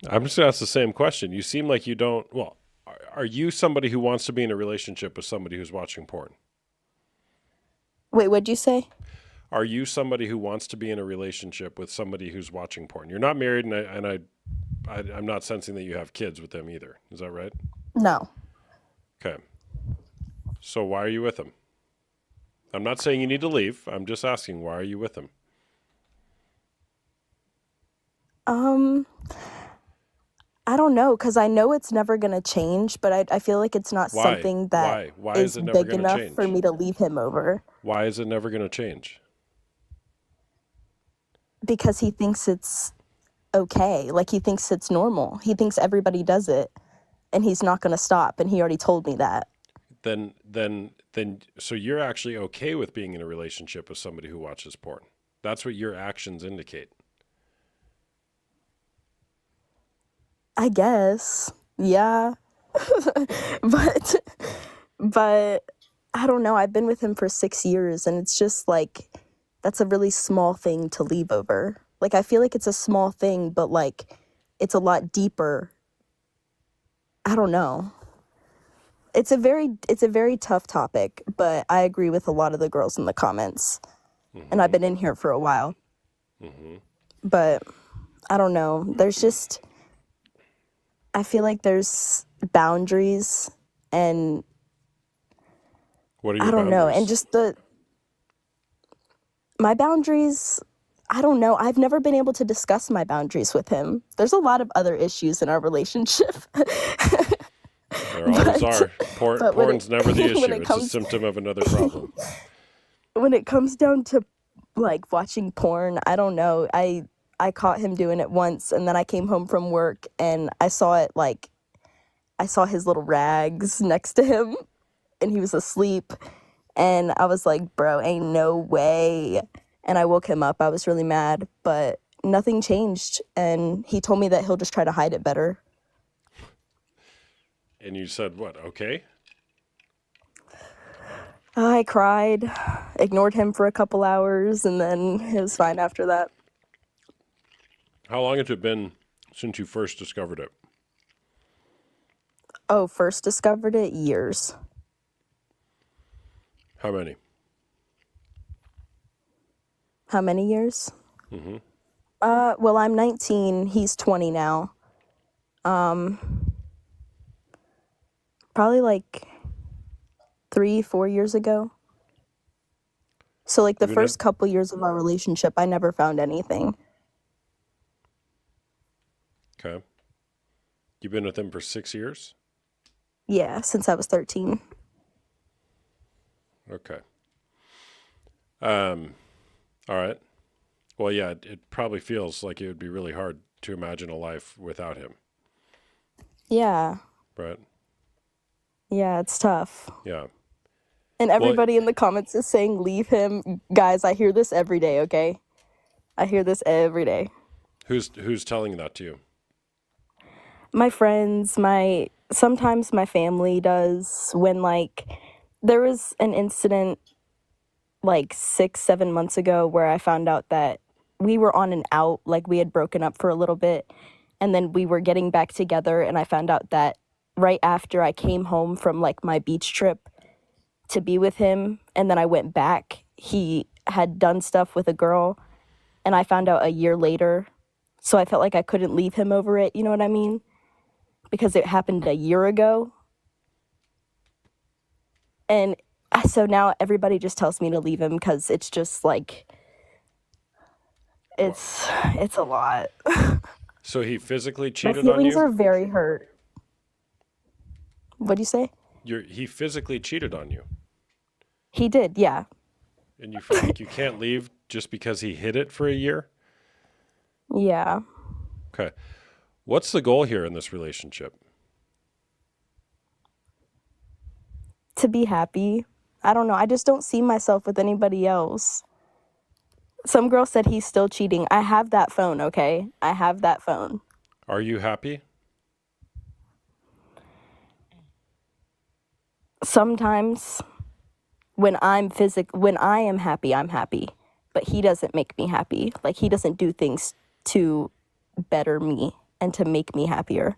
I'm just gonna ask the same question. You seem like you don't. Well, are you somebody who wants to be in a relationship with somebody who's watching porn? Wait, what'd you say? Are you somebody who wants to be in a relationship with somebody who's watching porn? You're not married, and I'm not sensing that you have kids with them either. Is that right? No. Okay. So why are you with him? I'm not saying you need to leave. I'm just asking, why are you with him? I don't know, because I know it's never going to change, but I feel like it's not Why? something that Why is is it never big going to enough change? for me to leave him over. Why is it never going to change? Because he thinks it's okay. Like, he thinks it's normal. He thinks everybody does it, and he's not going to stop, and he already told me that. Then, so you're actually okay with being in a relationship with somebody who watches porn. That's what your actions indicate. I guess. Yeah. but but I don't know. I've been with him for 6 years, and it's just like that's a really small thing to leave over. Like, I feel like it's a small thing, but like it's a lot deeper. I don't know. It's a very tough topic, but I agree with a lot of the girls in the comments. And I've been in here for a while. But I don't know. I feel like there's boundaries, and What are I your don't know. And boundaries? just my boundaries, I don't know. I've never been able to discuss my boundaries with him. There's a lot of other issues in our relationship. There always are. but Porn's never the when issue. it It's a comes symptom of another problem. when it comes down to like watching porn, I don't know. I caught him doing it once, and then I came home from work and I saw his little rags next to him, and he was asleep, and I was like, bro, ain't no way. And I woke him up. I was really mad, but nothing changed, and he told me that he'll just try to hide it better. And you said what? Okay. I cried, ignored him for a couple hours, and then it was fine after that. How long has it been since you first discovered it? Oh, first discovered it, years. How many? How many years? Well, I'm 19. He's 20 now. Probably like 3-4 years ago. So like the You've been first couple years of our relationship, I never found anything. Okay. You've been with him for 6 years? Yeah, since I was 13. Okay. All right. Well, yeah, it probably feels like it would be really hard to imagine a life without him, Yeah. right? Yeah, it's tough. Yeah. And everybody in the comments is saying leave him. Guys, I hear this every day, okay? I hear this every day. Who's telling that to you? My friends, sometimes my family does. When like there was an incident like 6-7 months ago where I found out that we were on an out, like we had broken up for a little bit, and then we were getting back together, and I found out that right after I came home from like my beach trip to be with him, and then I went back, he had done stuff with a girl, and I found out a year later. So I felt like I couldn't leave him over it, you know what I mean? Because it happened a year ago. And so now everybody just tells me to leave him because it's just like it's a lot. So he physically My cheated on feelings you? are very hurt. What'd you say? He physically cheated on you, He did, yeah. and you feel like you can't leave just because he hid it for a year? Yeah. Okay. What's the goal here in this relationship? To be happy. I don't know. I just don't see myself with anybody else. Some girl said he's still cheating. I have that phone, okay? I have that phone. Are you happy? Sometimes when I am happy, I'm happy. But he doesn't make me happy. Like, he doesn't do things to better me and to make me happier.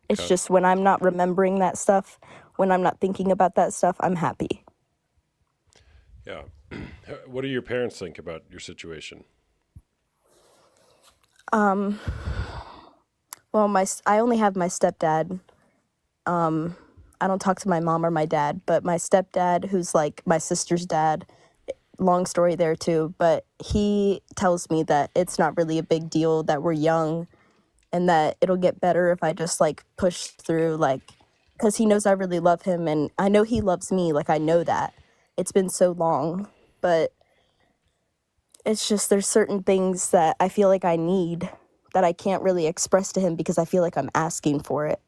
It's Okay. just when I'm not remembering that stuff, when I'm not thinking about that stuff, I'm happy. Yeah. What do your parents think about your situation? Well, I only have my stepdad. I don't talk to my mom or my dad, but my stepdad, who's like my sister's dad, long story there too, but he tells me that it's not really a big deal, that we're young, and that it'll get better if I just like push through, like, because he knows I really love him, and I know he loves me, like I know that. It's been so long, but it's just there's certain things that I feel like I need that I can't really express to him because I feel like I'm asking for it.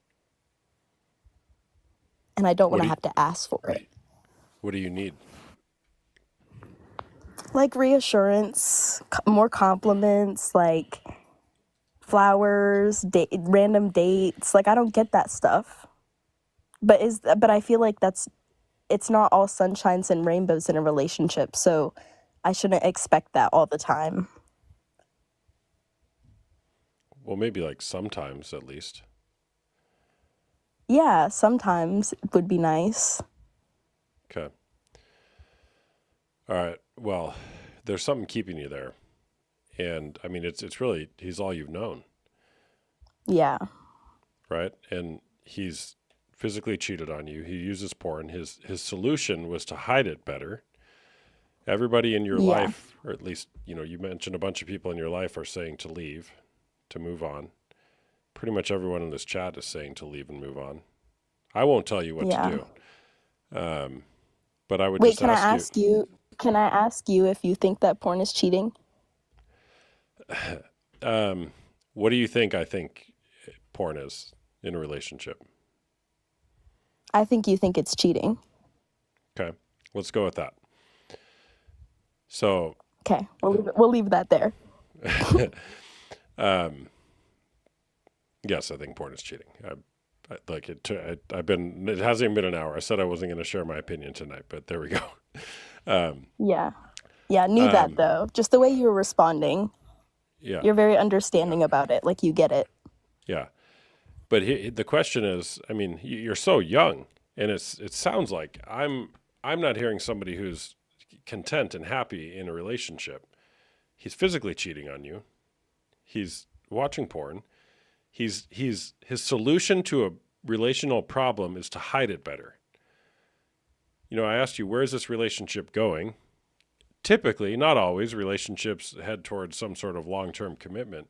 And I don't What want do to you, have to ask for it. what do you need? Like reassurance, more compliments, like flowers, random dates. Like, I don't get that stuff. But I feel like it's not all sunshines and rainbows in a relationship, so I shouldn't expect that all the time. Well, maybe like sometimes at least. Yeah, sometimes it would be nice. Okay. All right. Well, there's something keeping you there. And I mean, it's really, he's all you've known, Yeah. right? And he's physically cheated on you. He uses porn. His solution was to hide it better. Everybody in your Yeah. life, or at least, you mentioned a bunch of people in your life are saying to leave, to move on. Pretty much everyone in this chat is saying to leave and move on. I won't tell you what Yeah. to do. But I would Wait, just ask you. can I ask you if you think that porn is cheating? What do you think I think porn is in a relationship? I think you think it's cheating. Okay, let's go with that. So, Okay, we'll leave that there. yes, I think porn is cheating. It hasn't even been an hour. I said I wasn't going to share my opinion tonight, but there we go. Yeah. Yeah, knew that though. Just the way you were responding. Yeah. You're very understanding about it. Like, you get it. Yeah. But the question is, I mean, you're so young, and it sounds like I'm not hearing somebody who's content and happy in a relationship. He's physically cheating on you. He's watching porn. His solution to a relational problem is to hide it better. I asked you, where's this relationship going? Typically, not always, relationships head towards some sort of long-term commitment.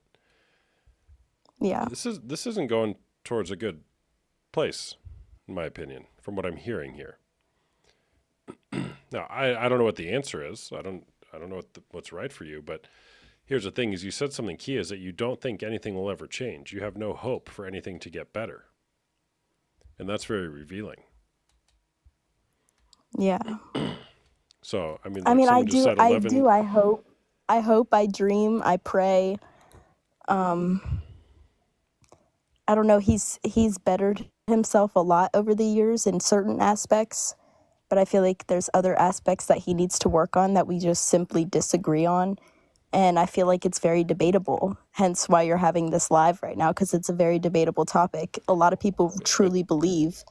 Yeah. This isn't going towards a good place, in my opinion, from what I'm hearing here. Now, I don't know what the answer is. I don't know what's right for you, but here's the thing: is you said something key, is that you don't think anything will ever change. You have no hope for anything to get better, and that's very revealing. Yeah. So, I mean, I mean, I someone just do. said I 11. do. I hope. I dream. I pray. I don't know. He's bettered himself a lot over the years in certain aspects, but I feel like there's other aspects that he needs to work on that we just simply disagree on. And I feel like it's very debatable, hence why you're having this live right now, because it's a very debatable topic. A lot of people truly believe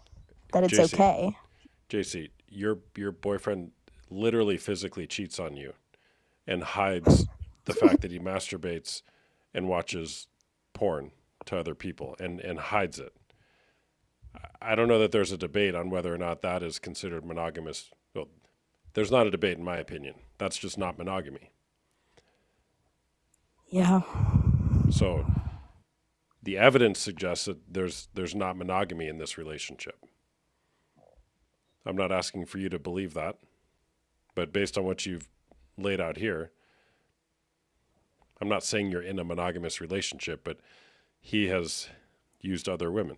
that it's JC, okay. JC, your boyfriend literally physically cheats on you and hides the fact that he masturbates and watches porn to other people and hides it. I don't know that there's a debate on whether or not that is considered monogamous. Well, there's not a debate in my opinion. That's just not monogamy. Yeah. So the evidence suggests that there's not monogamy in this relationship. I'm not asking for you to believe that, but based on what you've laid out here, I'm not saying you're in a monogamous relationship, but he has used other women.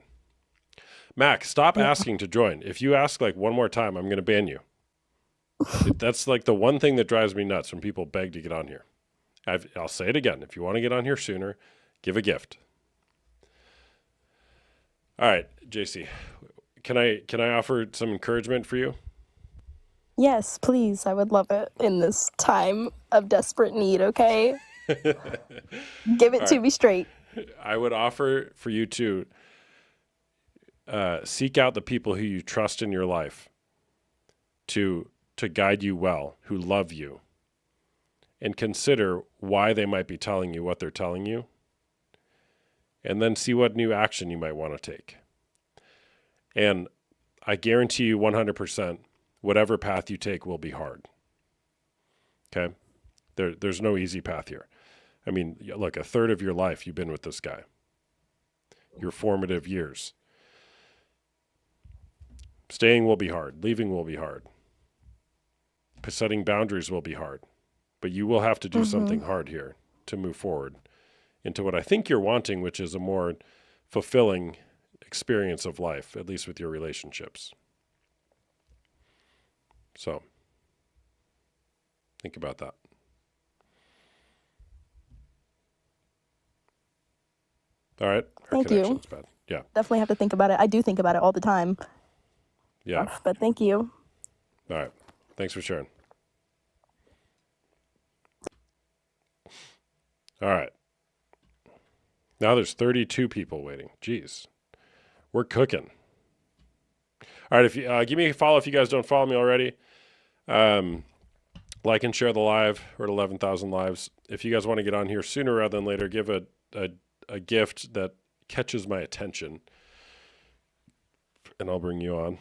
Mac, stop asking to join. If you ask like one more time, I'm going to ban you. That's like the one thing that drives me nuts when people beg to get on here. I'll say it again. If you want to get on here sooner, give a gift. All right, JC, can I offer some encouragement for you? Yes, please. I would love it in this time of desperate need, okay? Give it to me straight. I would offer for you to seek out the people who you trust in your life to guide you well, who love you, and consider why they might be telling you what they're telling you, and then see what new action you might want to take. And I guarantee you 100%, whatever path you take will be hard. Okay? There's no easy path here. I mean, look, a third of your life you've been with this guy. Your formative years. Staying will be hard. Leaving will be hard. Setting boundaries will be hard. But you will have to do something hard here to move forward into what I think you're wanting, which is a more fulfilling experience of life, at least with your relationships. So, think about that. All right. Her Thank you. connection's bad. Yeah. Definitely have to think about it. I do think about it all the time. Yeah. But thank you. All right. Thanks for sharing. All right. Now there's 32 people waiting. Jeez. We're cooking. All right. If you give me a follow if you guys don't follow me already. Like and share the live. We're at 11,000 lives. If you guys want to get on here sooner rather than later, give a gift that catches my attention, and I'll bring you on.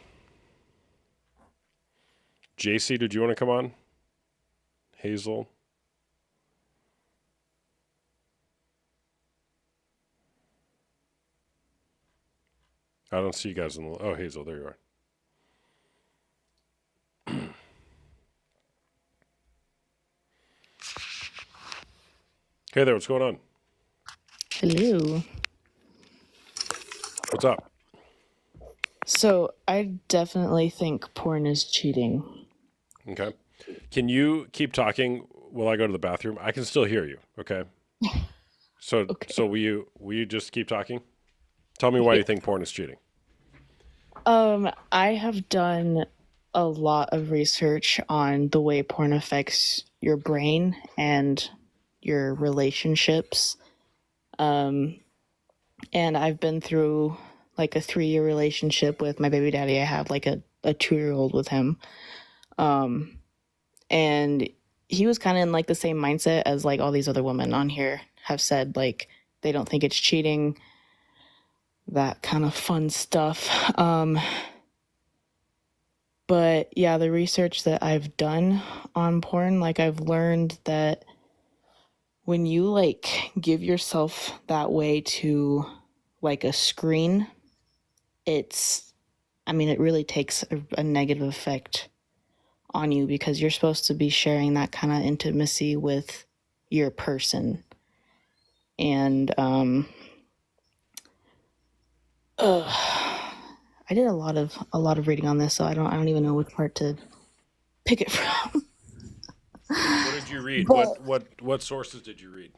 JC, did you want to come on? Hazel? I don't see you guys in the... Oh, Hazel, there you are. Hey there, what's going on? Hello. What's up? So I definitely think porn is cheating. Okay. Can you keep talking while I go to the bathroom? I can still hear you, okay? So will you just keep talking? Tell me why you think porn is cheating. I have done a lot of research on the way porn affects your brain and your relationships. And I've been through like a 3-year relationship with my baby daddy. I have like a 2-year-old with him. And he was kind of in like the same mindset as like all these other women on here have said, like they don't think it's cheating, that kind of fun stuff. But yeah, the research that I've done on porn, like I've learned that when you like give yourself that way to like a screen, it really takes a negative effect on you because you're supposed to be sharing that kind of intimacy with your person. And I did a lot of reading on this, so I don't even know which part to pick it from. What did you read? What sources did you read?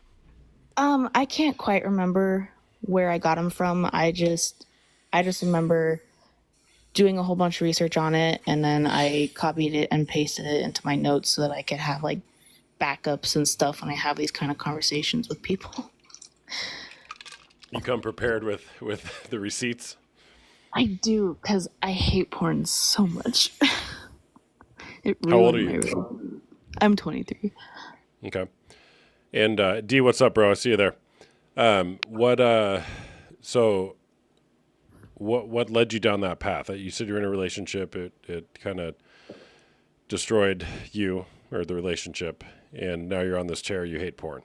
I can't quite remember where I got them from. I just remember doing a whole bunch of research on it, and then I copied it and pasted it into my notes so that I could have like backups and stuff when I have these kind of conversations with people. You come prepared with the receipts? I do, because I hate porn so much. How old are you? I'm 23. Okay. And D, what's up, bro? I see you there. What led you down that path? You said you're in a relationship. It kind of destroyed you or the relationship, and now you're on this tear. You hate porn.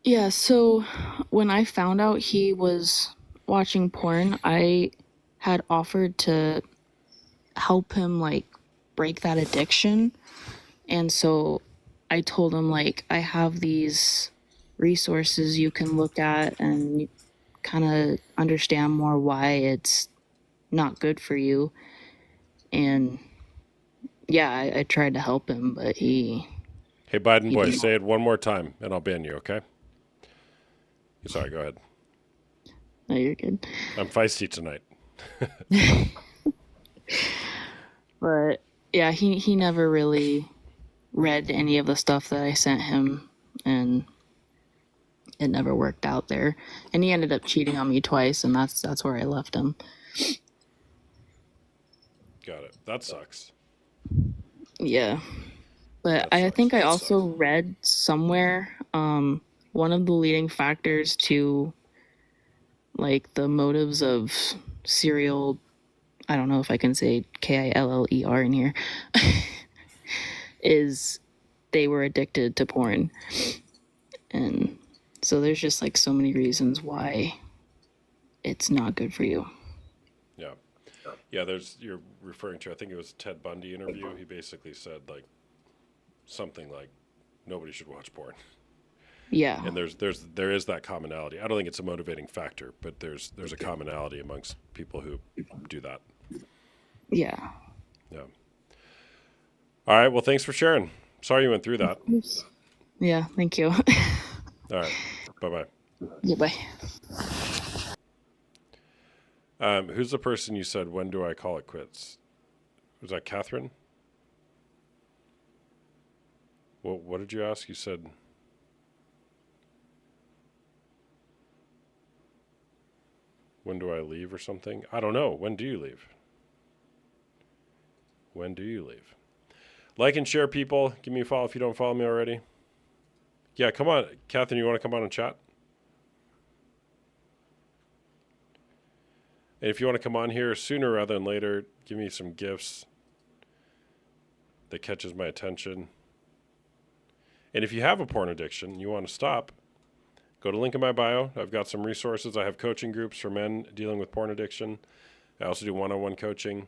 Yeah, so when I found out he was watching porn, I had offered to help him like break that addiction. And so I told him like I have these resources you can look at and kind of understand more why it's not good for you. And yeah, I tried to help him, but he... Hey, Biden boy, say it one more time and I'll ban you, okay? Sorry, go ahead. No, you're good. I'm feisty tonight. But yeah, he never really read any of the stuff that I sent him, and it never worked out there. And he ended up cheating on me twice, and that's where I left him. Got it. That sucks. Yeah. But I think I also read somewhere one of the leading factors to like the motives of serial, I don't know if I can say KILLER in here, is they were addicted to porn. And so there's just like so many reasons why it's not good for you. Yeah. Yeah, you're referring to, I think it was a Ted Bundy interview. He basically said like something like nobody should watch porn. Yeah. And there is that commonality. I don't think it's a motivating factor, but there's a commonality amongst people who do that. Yeah. Yeah. All right. Well, thanks for sharing. Sorry you went through that. Yeah. Thank you. All right. Bye-bye. Yeah, bye. Who's the person you said, when do I call it quits? Was that Catherine? Well, what did you ask? You said, when do I leave or something? I don't know. When do you leave? When do you leave? Like and share, people. Give me a follow if you don't follow me already. Yeah, come on. Catherine, you want to come on and chat? And if you want to come on here sooner rather than later, give me some gifts that catches my attention. And if you have a porn addiction and you want to stop, go to link in my bio. I've got some resources. I have coaching groups for men dealing with porn addiction. I also do one-on-one coaching.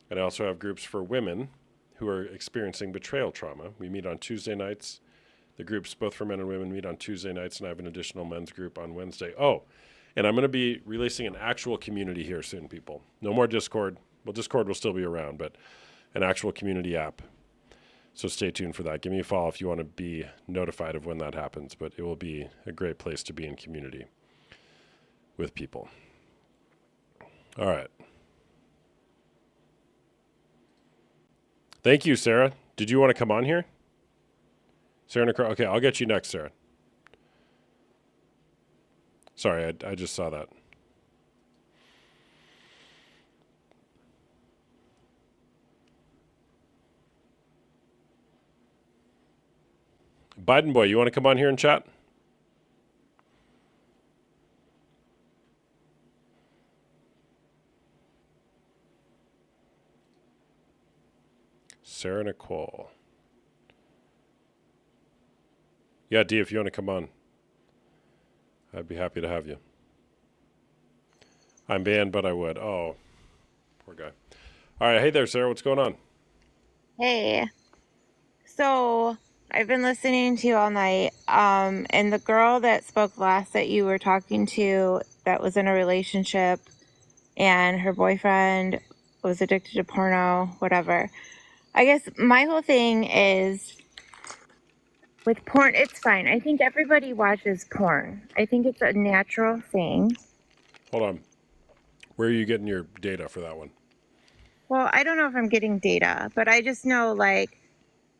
And I also have groups for women who are experiencing betrayal trauma. We meet on Tuesday nights. The groups, both for men and women, meet on Tuesday nights, and I have an additional men's group on Wednesday. Oh, and I'm going to be releasing an actual community here soon, people. No more Discord. Well, Discord will still be around, but an actual community app. So stay tuned for that. Give me a follow if you want to be notified of when that happens, but it will be a great place to be in community with people. All right. Thank you, Sarah. Did you want to come on here? Sarah Nicole? Okay, I'll get you next, Sarah. Sorry, I just saw that. Biden boy, you want to come on here and chat? Sarah Nicole. Yeah, D, if you want to come on, I'd be happy to have you. I'm banned, but I would. Oh, poor guy. All right, hey there, Sarah. What's going on? Hey, so I've been listening to you all night. And the girl that spoke last that you were talking to that was in a relationship and her boyfriend was addicted to porno, whatever. I guess my whole thing is with porn, it's fine. I think everybody watches porn. I think it's a natural thing. Hold on. Where are you getting your data for that one? Well, I don't know if I'm getting data, but I just know, like,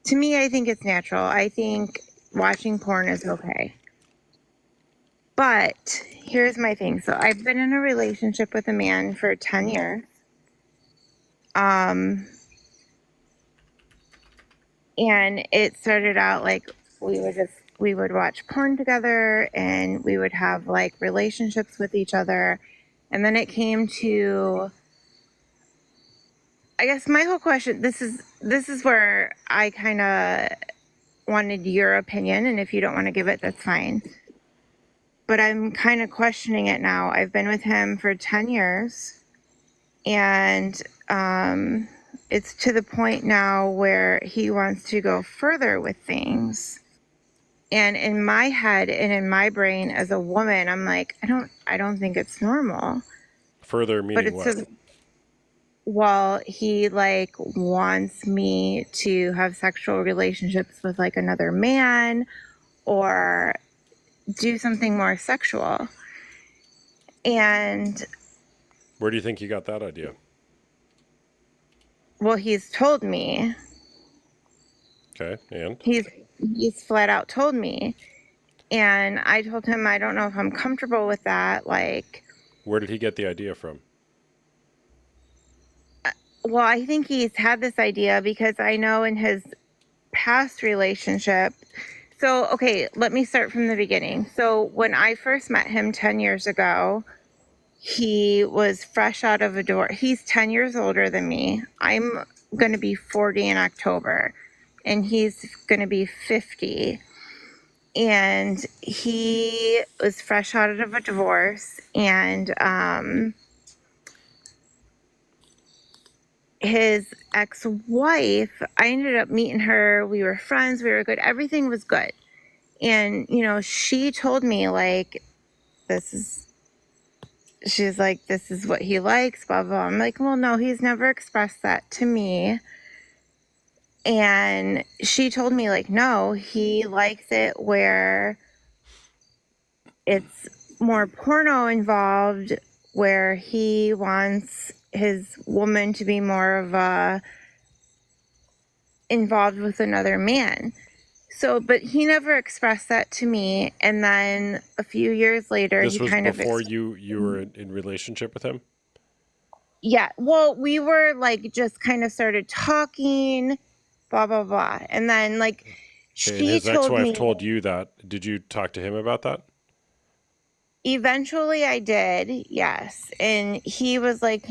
to me, I think it's natural. I think watching porn is okay. But here's my thing. So I've been in a relationship with a man for 10 years. And it started out like we would watch porn together and we would have like relationships with each other. And then it came to, I guess my whole question, this is where I kind of wanted your opinion, and if you don't want to give it, that's fine. But I'm kind of questioning it now. I've been with him for 10 years, and it's to the point now where he wants to go further with things. And in my head and in my brain as a woman, I'm like, I don't think it's normal. Further meaning But it's what? well, he like wants me to have sexual relationships with like another man or do something more sexual. And Where do you think you got that idea? well, he's told me. Okay, and? He's flat out told me. And I told him I don't know if I'm comfortable with that. Like, where did he get the idea from? Well, I think he's had this idea because I know in his past relationship. So, okay, let me start from the beginning. So, when I first met him 10 years ago, he was fresh out of a divorce. He's 10 years older than me. I'm going to be 40 in October, and he's going to be 50. And he was fresh out of a divorce, and his ex-wife, I ended up meeting her. We were friends. We were good. Everything was good. And, you know, she told me, like, she's like, this is what he likes, blah, blah. I'm like, well, no, he's never expressed that to me. And she told me, like, no, he likes it where it's more porno involved, where he wants his woman to be more of a involved with another man. So, but he never expressed that to me. And then a few years later, This he was kind of before you were in relationship with him? yeah, well, we were like just kind of started talking, blah blah blah, and then like Okay, and she his told ex-wife me. told you that. Did you talk to him about that? Eventually, I did, yes, and he was like,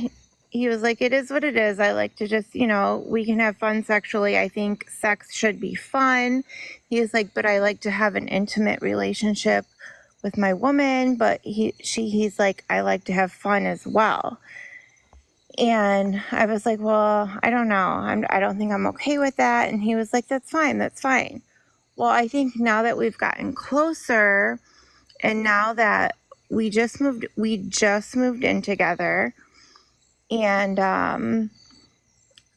it is what it is. I like to just, we can have fun sexually. I think sex should be fun. He was like, but I like to have an intimate relationship with my woman, but he's like, I like to have fun as well. And I was like, well, I don't know. I don't think I'm okay with that. And he was like, that's fine. That's fine. Well, I think now that we've gotten closer, and now that we just moved in together, and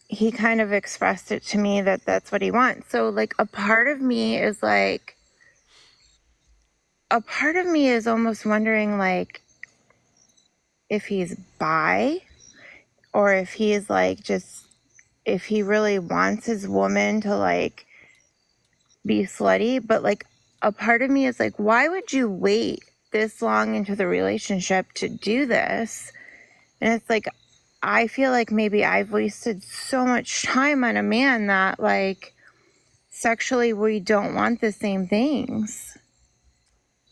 he kind of expressed it to me that that's what he wants. So like a part of me is almost wondering like if he's bi, or if he's like just, if he really wants his woman to like be slutty. But like a part of me is like, why would you wait this long into the relationship to do this? And it's like, I feel like maybe I've wasted so much time on a man that like sexually we don't want the same things.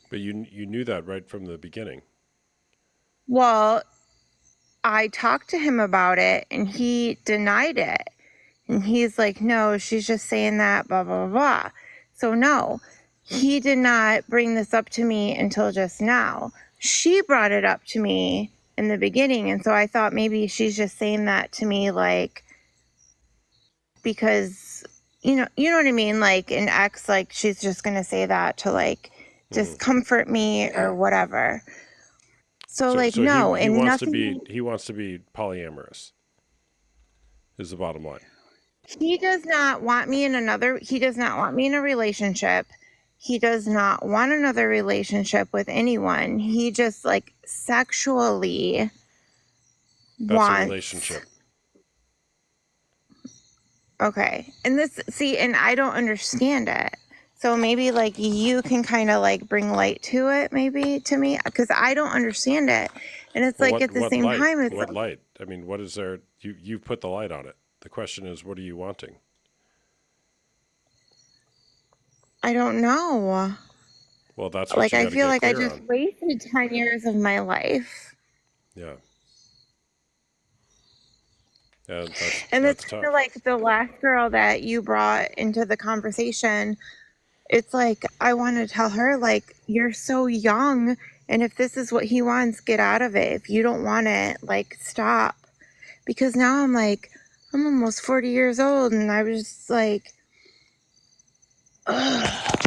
But you knew that right from the beginning. Well, I talked to him about it and he denied it. And he's like, no, she's just saying that, blah, blah, blah, blah. So no, he did not bring this up to me until just now. She brought it up to me in the beginning. And so I thought maybe she's just saying that to me, like, because, you know what I mean? Like an ex, like she's just going to say that to like, just comfort me or whatever. So like, So no, he and wants nothing. he wants to be polyamorous. Is the bottom line. He does not want me in a relationship. He does not want another relationship with anyone. He just like sexually That's a wants. relationship. Okay. And and I don't understand it. So maybe like you can kind of like bring light to it, maybe to me, because I don't understand it. And it's Well, like at the what same light? time, it's What light? I mean, what is there? You've put the light on it. The question is, what are you wanting? I don't know. Well, that's what Like you I got to feel get like I clear just on. wasted 10 years of my life. Yeah. And That's it's kind tough. of like the last girl that you brought into the conversation. It's like, I want to tell her, like, you're so young. And if this is what he wants, get out of it. If you don't want it, like, stop. Because now I'm like, I'm almost 40 years old. And I was just like, ugh.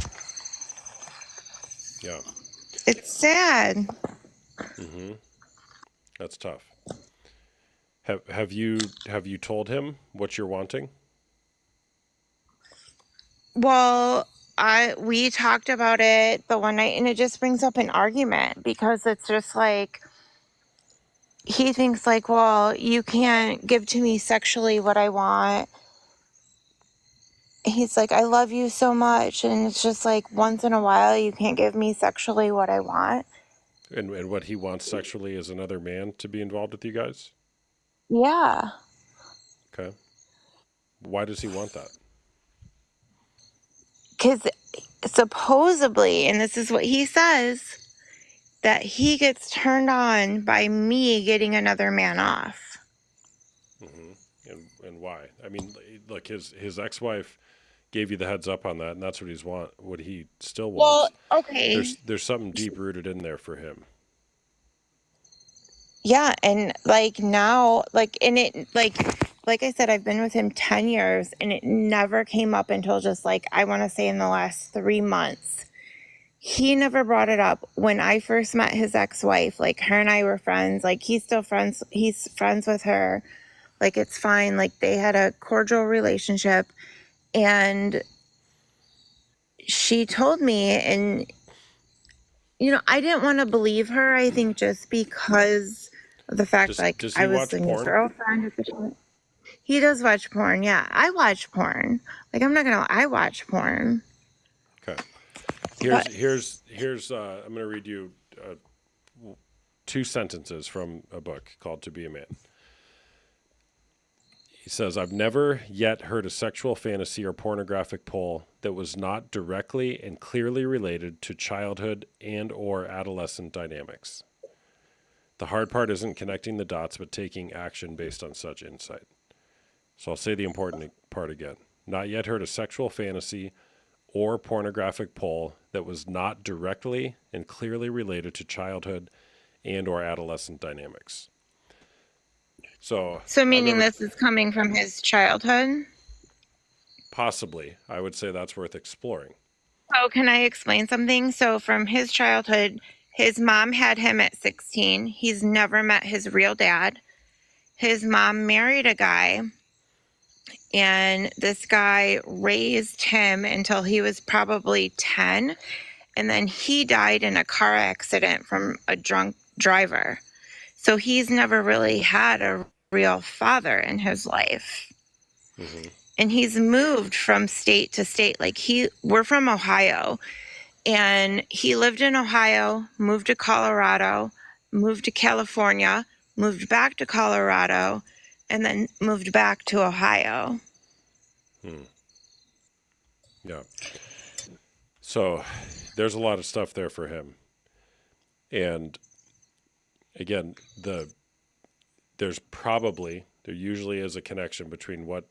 Yeah. It's sad. Mm-hmm. That's tough. Have you told him what you're wanting? Well, we talked about it the one night, and it just brings up an argument because it's just like, he thinks like, well, you can't give to me sexually what I want. He's like, I love you so much, and it's just like once in a while you can't give me sexually what I want. And what he wants sexually is another man to be involved with you guys? Yeah. Okay. Why does he want that? Because supposedly, and this is what he says, that he gets turned on by me getting another man off. Mm-hmm. And why? I mean, look, his ex-wife gave you the heads up on that, and that's what he still wants. Well, okay. There's something deep rooted in there for him. Yeah, and like now, like, and it like I said, I've been with him 10 years and it never came up until just like, I want to say in the last 3 months. He never brought it up. When I first met his ex-wife, like her and I were friends, like he's friends with her. Like it's fine. Like they had a cordial relationship, and she told me, and I didn't want to believe her. I think just because of the fact, Does I he was watch his porn? girlfriend at the time. He does watch porn. Yeah, I watch porn. I'm not gonna. I watch porn. Okay. But Here's I'm going to read you 2 sentences from a book called To Be a Man. He says, I've never yet heard a sexual fantasy or pornographic pull that was not directly and clearly related to childhood and or adolescent dynamics. The hard part isn't connecting the dots, but taking action based on such insight. So I'll say the important part again. Not yet heard a sexual fantasy or pornographic pull that was not directly and clearly related to childhood and or adolescent dynamics. So meaning this is coming from his childhood? Possibly. I would say that's worth exploring. Oh, can I explain something? So from his childhood, his mom had him at 16. He's never met his real dad. His mom married a guy, and this guy raised him until he was probably 10. And then he died in a car accident from a drunk driver. So he's never really had a real father in his life. Mm-hmm. And he's moved from state to state. We're from Ohio, and he lived in Ohio, moved to Colorado, moved to California, moved back to Colorado, and then moved back to Ohio. Yeah. So there's a lot of stuff there for him. And again, there usually is a connection between what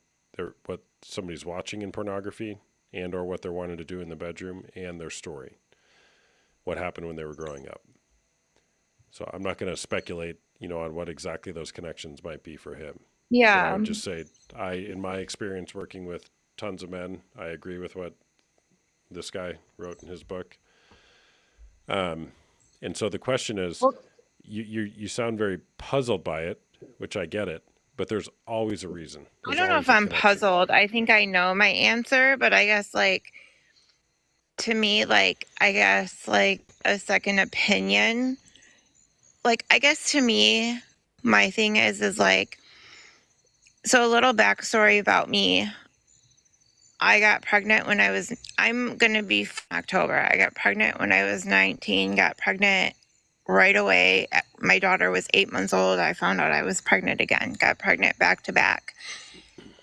somebody's watching in pornography and or what they're wanting to do in the bedroom and their story. What happened when they were growing up. So I'm not going to speculate, on what exactly those connections might be for him. Yeah. But I would just say, in my experience working with tons of men, I agree with what this guy wrote in his book. And so the question is, you sound very puzzled by it, which I get it, but there's always a reason. I don't know if I'm puzzled. I think I know my answer, but I guess to me, a second opinion. I guess to me, my thing is so a little backstory about me. I got pregnant I'm going to be October. I got pregnant when I was 19, got pregnant right away. My daughter was 8 months old. I found out I was pregnant again, got pregnant back to back.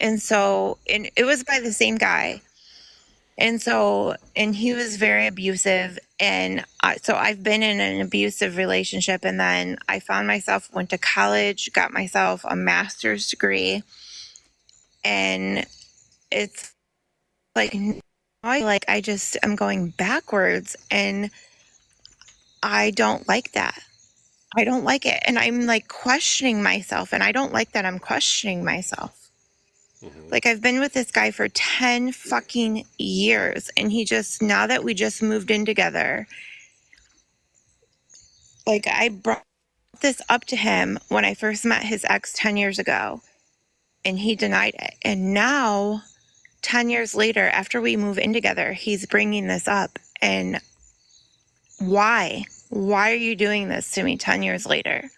And it was by the same guy. And he was very abusive. And so I've been in an abusive relationship. And then I found myself, went to college, got myself a master's degree. And it's I'm going backwards, and I don't like that. I don't like it. And I'm questioning myself, and I don't like that I'm questioning myself. Mm-hmm. I've been with this guy for 10 fucking years, and now that we just moved in together, I brought this up to him when I first met his ex 10 years ago, and he denied it. And now 10 years later, after we move in together, he's bringing this up. And why? Why are you doing this to me 10 years later?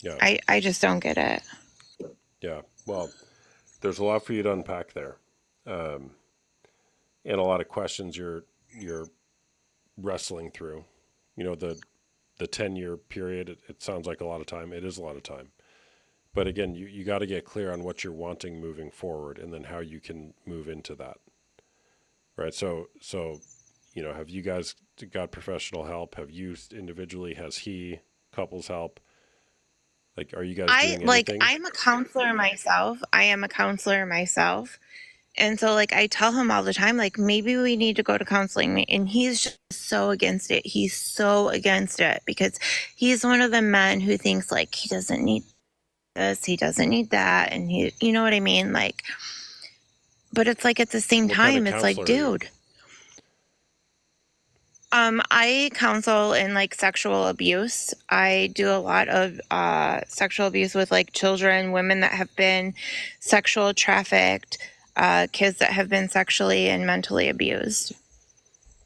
Yeah. I just don't get it. Yeah. Well, there's a lot for you to unpack there. And a lot of questions you're wrestling through. The 10-year period, it sounds like a lot of time. It is a lot of time. But again, you got to get clear on what you're wanting moving forward, and then how you can move into that. Right. So, have you guys got professional help? Have you individually? Has he couples help? Are you guys doing anything? I'm a counselor myself. And so I tell him all the time, maybe we need to go to counseling. And he's just so against it. He's so against it because he's one of the men who thinks he doesn't need this, he doesn't need that, and you know what I mean? But it's at the same time, it's dude. I counsel in sexual abuse. I do a lot of sexual abuse with children, women that have been sexual trafficked, kids that have been sexually and mentally abused.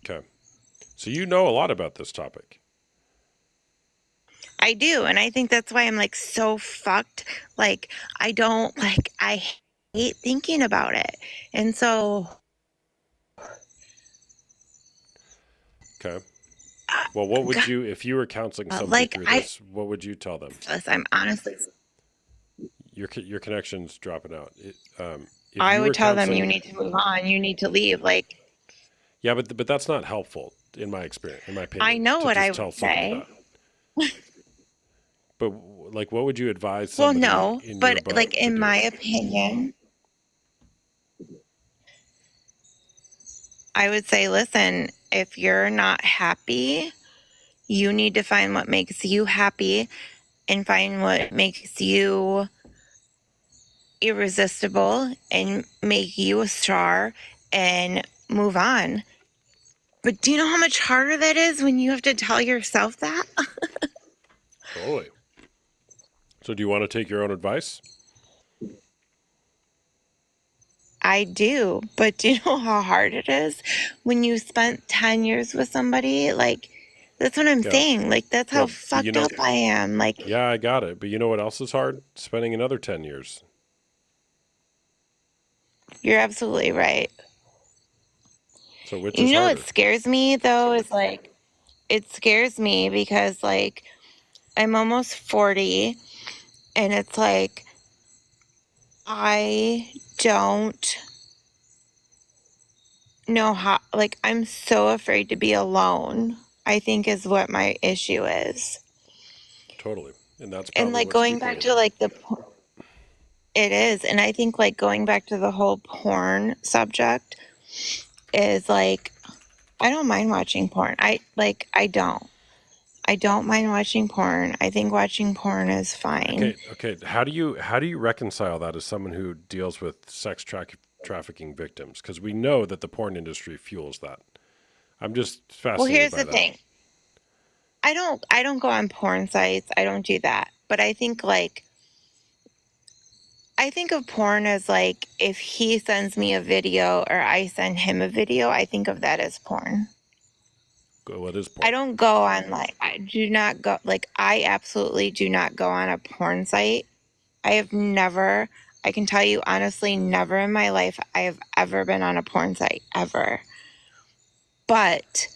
Okay. So you know a lot about this topic. I do. And I think that's why I'm like so fucked. Like, I hate thinking about it. And so. Okay. Well, what would you, if you were counseling somebody through this, what would you tell them? I'm honestly. Your connection's dropping out. If I you would were tell them counseling, you need to move on. You need to leave. Like, yeah, but that's not helpful in my experience, in my opinion. I know to what just I tell would somebody say. that. But like, what would you advise Well, somebody no, in your but boat like to in do? my opinion, I would say, listen, if you're not happy, you need to find what makes you happy and find what makes you irresistible and make you a star and move on. But do you know how much harder that is when you have to tell yourself that? Totally. So do you want to take your own advice? I do, but do you know how hard it is when you spent 10 years with somebody? Like, that's what I'm saying. Like, that's how fucked up I am. Like, yeah, I got it. But you know what else is hard? Spending another 10 years. You're absolutely right. So which is harder? What scares me though is like, it scares me because like I'm almost 40 and it's like, I don't know how, like, I'm so afraid to be alone, I think is what my issue is. Totally. And that's probably And like what's going back to like it is. And I think like going back to the whole porn subject is like, I don't mind watching porn. I don't mind watching porn. I think watching porn is fine. Okay. How do you reconcile that as someone who deals with sex trafficking victims? Because we know that the porn industry fuels that. I'm just fascinated. Well, here's by the that. thing. I don't go on porn sites. I don't do that. But I think like I think of porn as like if he sends me a video or I send him a video, I think of that as porn. What is porn? I don't go on like I absolutely do not go on a porn site. I have never, I can tell you honestly, never in my life I have ever been on a porn site ever. But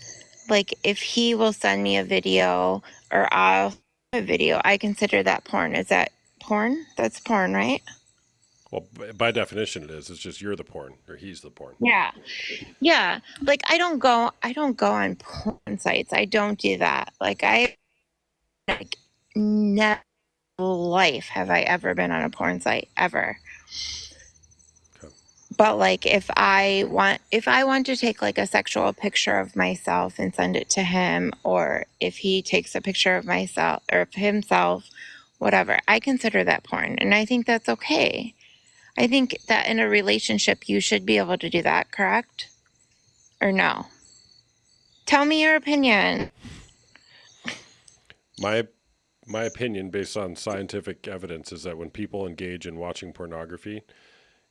like if he will send me a video or I'll send a video, I consider that porn. Is that porn? That's porn, right? Well, by definition it is. It's just you're the porn or he's the porn. Yeah. Yeah. Like I don't go on porn sites. I don't do that. Like never in life have I ever been on a porn site ever. Okay. But like if I want to take like a sexual picture of myself and send it to him, or if he takes a picture of myself or of himself, whatever, I consider that porn. And I think that's okay. I think that in a relationship, you should be able to do that, correct? Or no? Tell me your opinion. My opinion, based on scientific evidence, is that when people engage in watching pornography,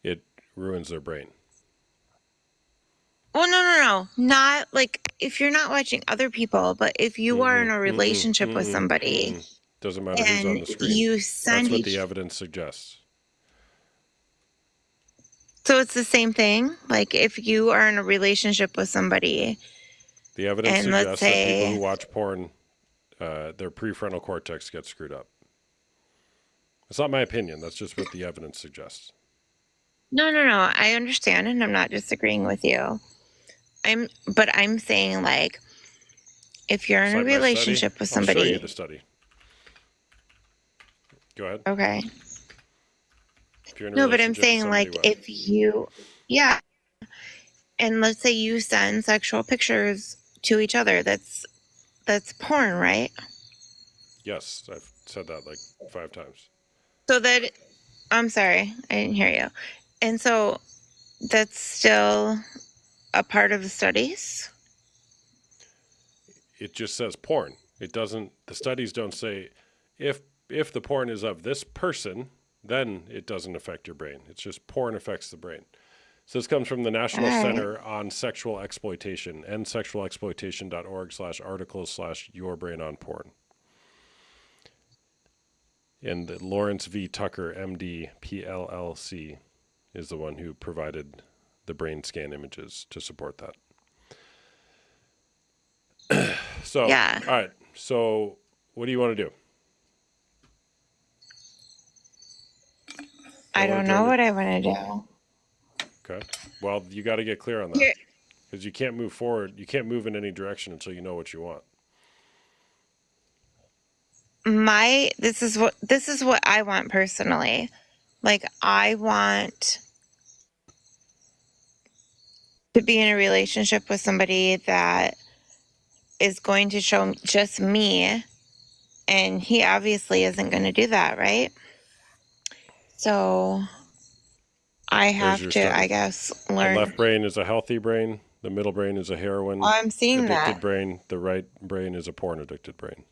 it ruins their brain. Well, no. Not like if you're not watching other people, but if you are in a relationship with somebody. Doesn't matter who's on the screen. That's what the evidence suggests. So it's the same thing? Like if you are in a relationship with somebody. The evidence suggests that people who watch porn, their prefrontal cortex gets screwed up. It's not my opinion. That's just what the evidence suggests. No. I understand, and I'm not disagreeing with you. I'm saying like, if you're in a relationship with somebody. I'll show you the study. Go ahead. Okay. No, but I'm saying like if you, yeah, and let's say you send sexual pictures to each other, that's porn, right? Yes, I've said that like 5 times. So that, I'm sorry, I didn't hear you. And so that's still a part of the studies? It just says porn. It doesn't, the studies don't say if the porn is of this person, then it doesn't affect your brain. It's just porn affects the brain. So this comes from the National All right. Center on Sexual Exploitation, endsexualexploitation.org/articles/yourbrainonporn. And Lawrence V. Tucker, MD, PLLC, is the one who provided the brain scan images to support that. So, Yeah. all right. So, what do you want to do? I don't know what I want to do. Okay. Well, you got to get clear on that Here, because you can't move forward. You can't move in any direction until you know what you want. this is what I want personally. Like, I want to be in a relationship with somebody that is going to show just me, and he obviously isn't going to do that, right? So I There's have your to, study. I guess, The learn. left brain is a healthy brain. The middle brain is a heroin Oh, I'm seeing addicted that. brain. The right brain is a porn addicted brain.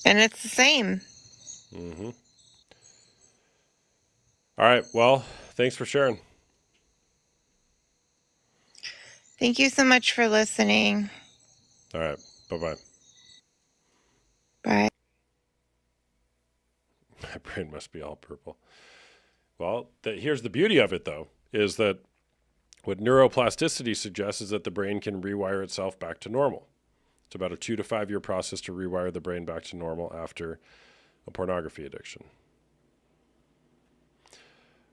And it's the same. Mm-hmm. All right. Well, thanks for sharing. Thank you so much for listening. All right. Bye-bye. Bye. My brain must be all purple. Well, here's the beauty of it, though, is that what neuroplasticity suggests is that the brain can rewire itself back to normal. It's about a 2 to 5 year process to rewire the brain back to normal after a pornography addiction.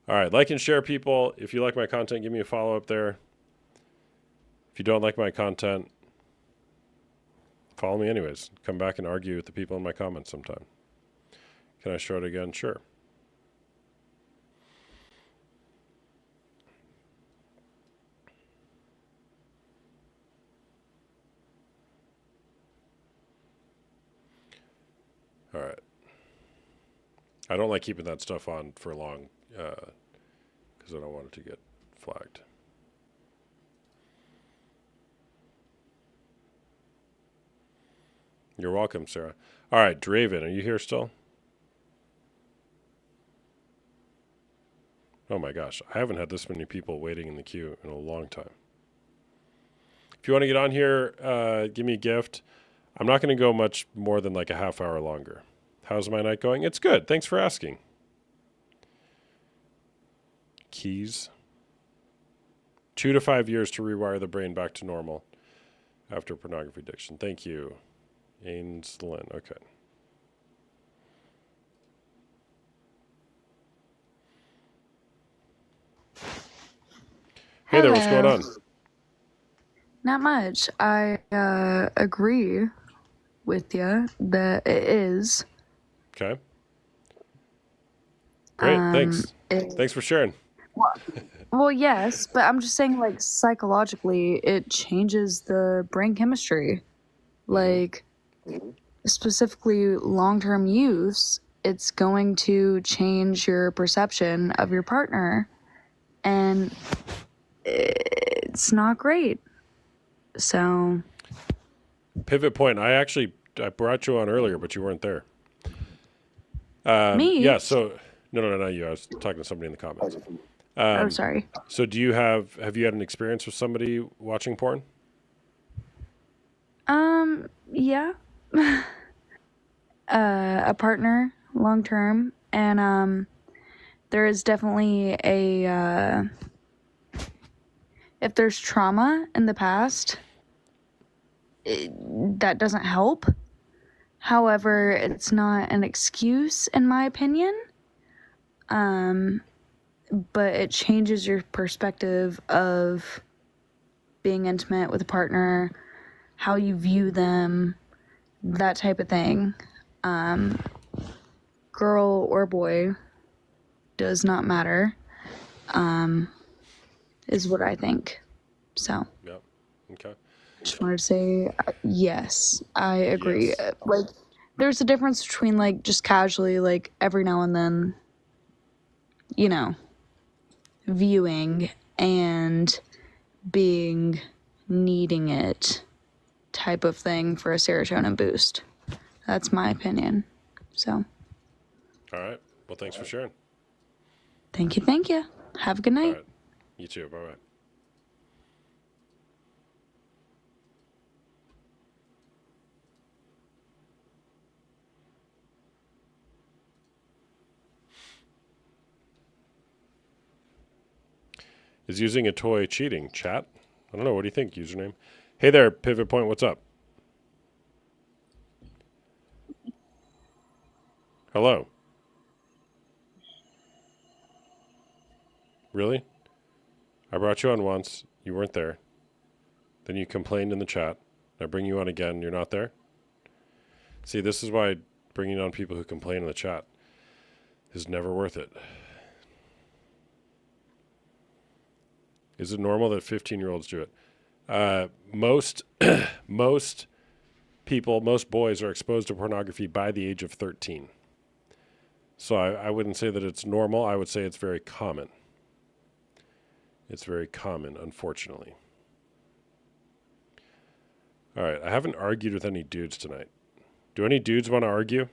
All right, like and share, people. If you like my content, give me a follow up there. If you don't like my content, follow me anyways. Come back and argue with the people in my comments sometime. Can I show it again? Sure. All right. I don't like keeping that stuff on for long because I don't want it to get flagged. You're welcome, Sarah. All right, Draven, are you here still? Oh my gosh, I haven't had this many people waiting in the queue in a long time. If you want to get on here, give me a gift. I'm not going to go much more than like a half hour longer. How's my night going? It's good. Thanks for asking. Keys. 2 to 5 years to rewire the brain back to normal after pornography addiction. Thank you. Ainslin. Okay. Hey there, what's going on? Not much. I agree with you that it is. Okay. Great, thanks. Thanks for sharing. Well, yes, but I'm just saying, like, psychologically, it changes the brain chemistry. Like, specifically long-term use, it's going to change your perception of your partner, and it's not great. So, Pivot point. I brought you on earlier, but you weren't there. me? Yeah. So no, not you. I was talking to somebody in the comments. Oh, sorry. So have you had an experience with somebody watching porn? Yeah. A partner, long term, and there is definitely if there's trauma in the past, that doesn't help. However, it's not an excuse, in my opinion. But it changes your perspective of being intimate with a partner, how you view them, that type of thing. Girl or boy, does not matter, is what I think. So. Yeah. Okay. Just wanted to say, yes, I agree. Yes. Like, there's a difference between, like, just casually, like, every now and then, you know, viewing and needing it type of thing for a serotonin boost. That's my opinion. So. All right. Well, thanks for sharing. Thank you. Have a good All night. right. You too. Bye-bye. Is using a toy cheating? Chat? I don't know. What do you think, username? Hey there, Pivot Point. What's up? Hello. Really? I brought you on once. You weren't there. Then you complained in the chat. I bring you on again. You're not there? See, this is why bringing on people who complain in the chat is never worth it. Is it normal that 15-year-olds do it? Most most people, most boys are exposed to pornography by the age of 13. So I wouldn't say that it's normal. I would say it's very common. It's very common, unfortunately. All right, I haven't argued with any dudes tonight. Do any dudes want to argue?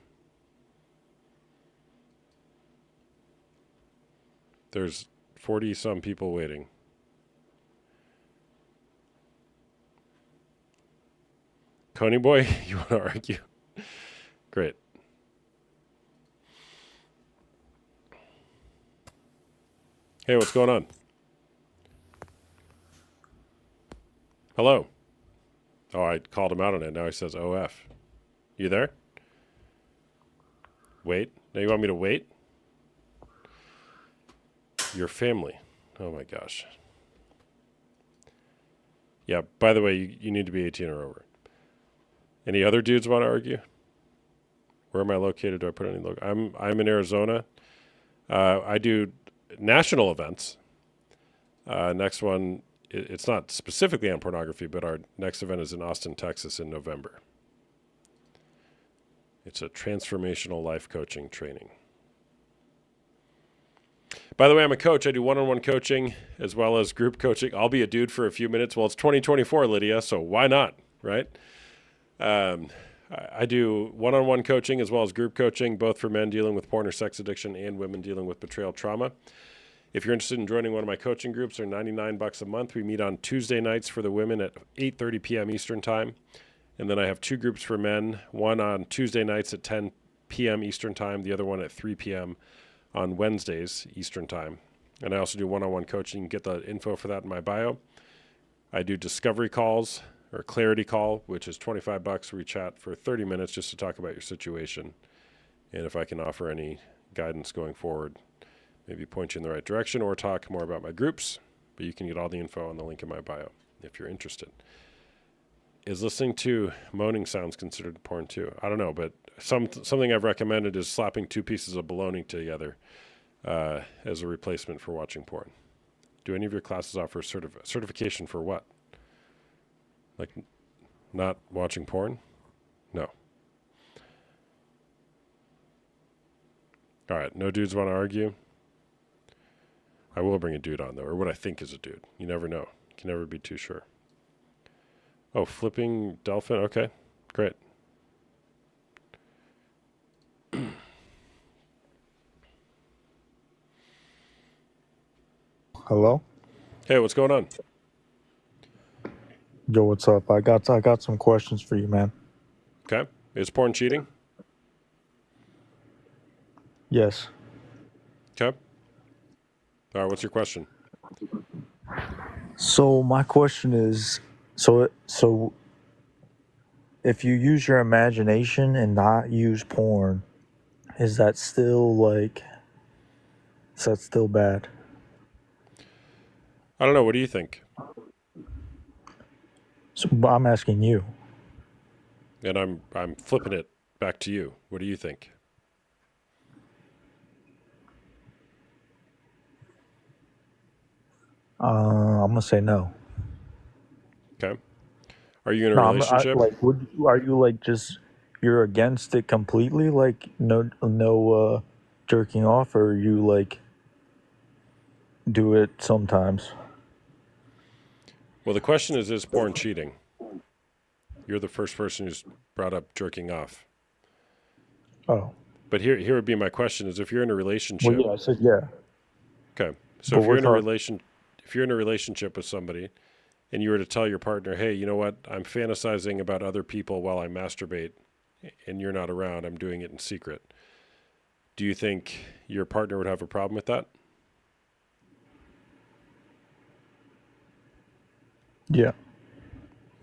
There's 40-some people waiting. Coney boy, you want to argue? Great. Hey, what's going on? Hello. Oh, I called him out on it. Now he says OF. You there? Wait. Now you want me to wait? Your family. Oh my gosh. Yeah, by the way, you need to be 18 or over. Any other dudes want to argue? Where am I located? Do I put any local? I'm in Arizona. I do national events. Next one, it's not specifically on pornography, but our next event is in Austin, Texas in November. It's a transformational life coaching training. By the way, I'm a coach. I do one-on-one coaching as well as group coaching. I'll be a dude for a few minutes. Well, it's 2024, Lydia, so why not, right? I do one-on-one coaching as well as group coaching, both for men dealing with porn or sex addiction and women dealing with betrayal trauma. If you're interested in joining one of my coaching groups, they're $99 a month. We meet on Tuesday nights for the women at 8:30 p.m. Eastern Time. And then I have two groups for men, one on Tuesday nights at 10 p.m. Eastern Time, the other one at 3 p.m. on Wednesdays Eastern Time. And I also do one-on-one coaching. You can get the info for that in my bio. I do discovery calls or clarity call, which is $25 where we chat for 30 minutes just to talk about your situation. And if I can offer any guidance going forward, maybe point you in the right direction or talk more about my groups. But you can get all the info on the link in my bio if you're interested. Is listening to moaning sounds considered porn too? I don't know, but something I've recommended is slapping two pieces of bologna together as a replacement for watching porn. Do any of your classes offer certification for what? Like not watching porn? No. All right, no dudes want to argue? I will bring a dude on, though, or what I think is a dude. You never know. You can never be too sure. Oh, flipping dolphin? Okay, great. Hello? Hey, what's going on? Yo, what's up? I got some questions for you, man. Okay. Is porn cheating? Yes. Okay. All right, what's your question? So my question is, so if you use your imagination and not use porn, is that still bad? I don't know. What do you think? So I'm asking you. And I'm flipping it back to you. What do you think? I'm gonna say no. Okay. Are you in a No, relationship? are you like just you're against it completely? Like no jerking off, or you like do it sometimes? Well, the question is porn cheating? You're the first person who's brought up jerking off. Oh. But here would be my question: is if you're in a relationship. Well, yeah, I said yeah. Okay. So But if you're we're in a talking. relationship with somebody and you were to tell your partner, hey, you know what, I'm fantasizing about other people while I masturbate and you're not around, I'm doing it in secret. Do you think your partner would have a problem with that? Yeah.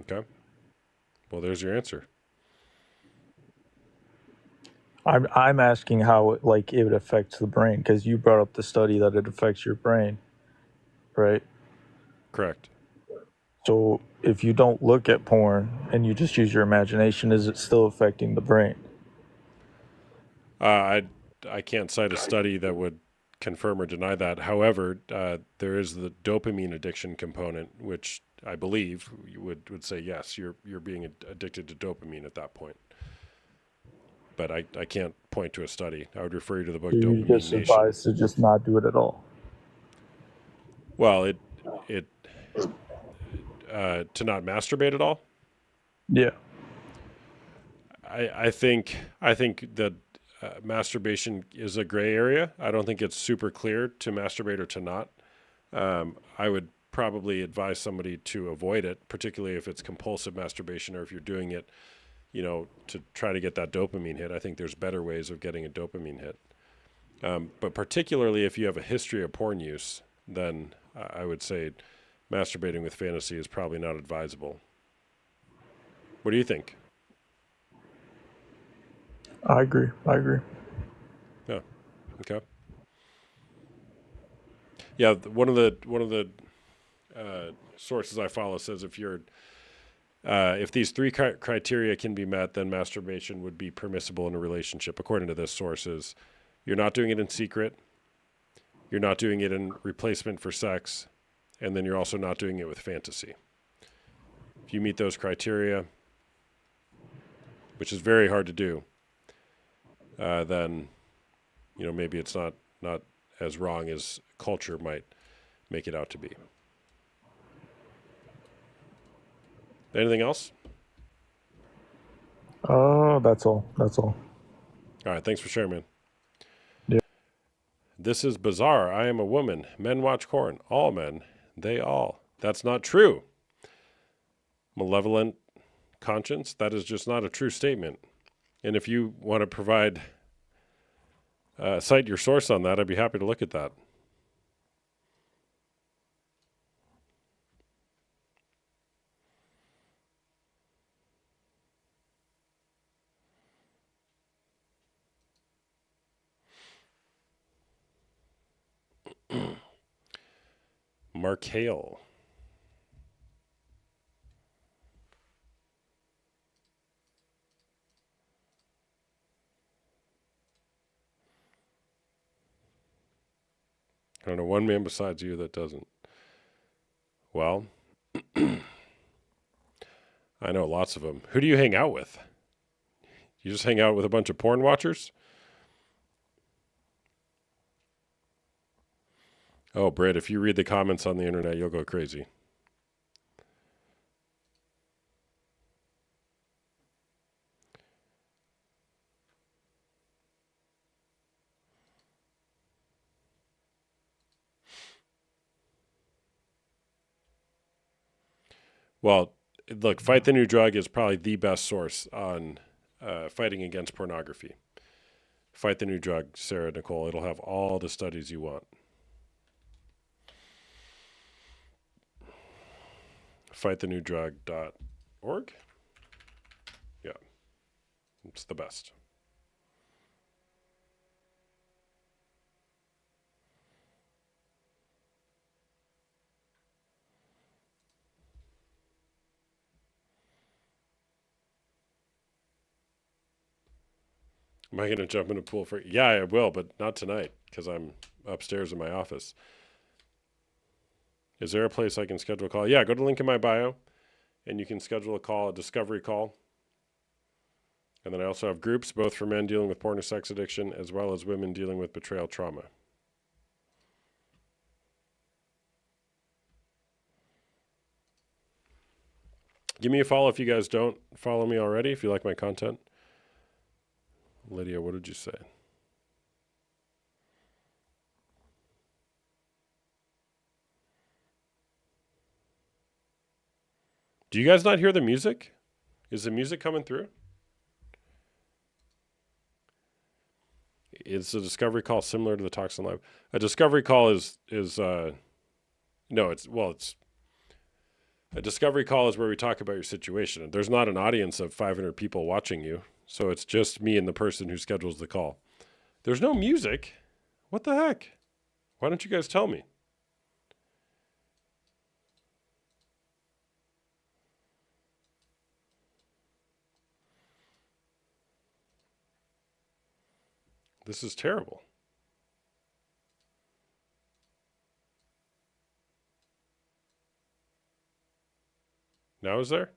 Okay. Well, there's your answer. I'm asking how it affects the brain, because you brought up the study that it affects your brain, right? Correct. So if you don't look at porn and you just use your imagination, is it still affecting the brain? I can't cite a study that would confirm or deny that. However, there is the dopamine addiction component, which I believe you would say yes, you're being addicted to dopamine at that point. But I can't point to a study. I would refer you to the book So you Dopamine just Nation. advise to just not do it at all. Well, it to not masturbate at all. Yeah. I think that masturbation is a gray area. I don't think it's super clear to masturbate or to not. I would probably advise somebody to avoid it, particularly if it's compulsive masturbation or if you're doing it, to try to get that dopamine hit. I think there's better ways of getting a dopamine hit. But particularly if you have a history of porn use, then I would say masturbating with fantasy is probably not advisable. What do you think? I agree. Yeah. Okay. Yeah. One of the sources I follow says if these three criteria can be met, then masturbation would be permissible in a relationship. According to this source, is you're not doing it in secret, you're not doing it in replacement for sex, and then you're also not doing it with fantasy. If you meet those criteria, which is very hard to do, then maybe it's not as wrong as culture might make it out to be. Anything else? Oh, that's all. All right, thanks for sharing, man. Yeah. This is bizarre. I am a woman. Men watch porn. All men. They all. That's not true. Malevolent conscience. That is just not a true statement. And if you want to provide, cite your source on that, I'd be happy to look at that. Mark Hale. I don't know one man besides you that doesn't. Well, I know lots of them. Who do you hang out with? You just hang out with a bunch of porn watchers? Oh, Britt, if you read the comments on the internet, you'll go crazy. Well, look, Fight the New Drug is probably the best source on fighting against pornography. Fight the New Drug, Sarah Nicole. It'll have all the studies you want. Fightthenewdrug.org. Yeah, it's the best. Am I going to jump in a pool for? Yeah, I will, but not tonight because I'm upstairs in my office. Is there a place I can schedule a call? Yeah, go to the link in my bio, and you can schedule a call, a discovery call. And then I also have groups, both for men dealing with porn or sex addiction, as well as women dealing with betrayal trauma. Give me a follow if you guys don't follow me already, if you like my content. Lydia, what did you say? Do you guys not hear the music? Is the music coming through? Is a discovery call similar to the Toxin Live? A discovery call is no, it's a discovery call is where we talk about your situation. There's not an audience of 500 people watching you, so it's just me and the person who schedules the call. There's no music. What the heck? Why don't you guys tell me? This is terrible. Now is there?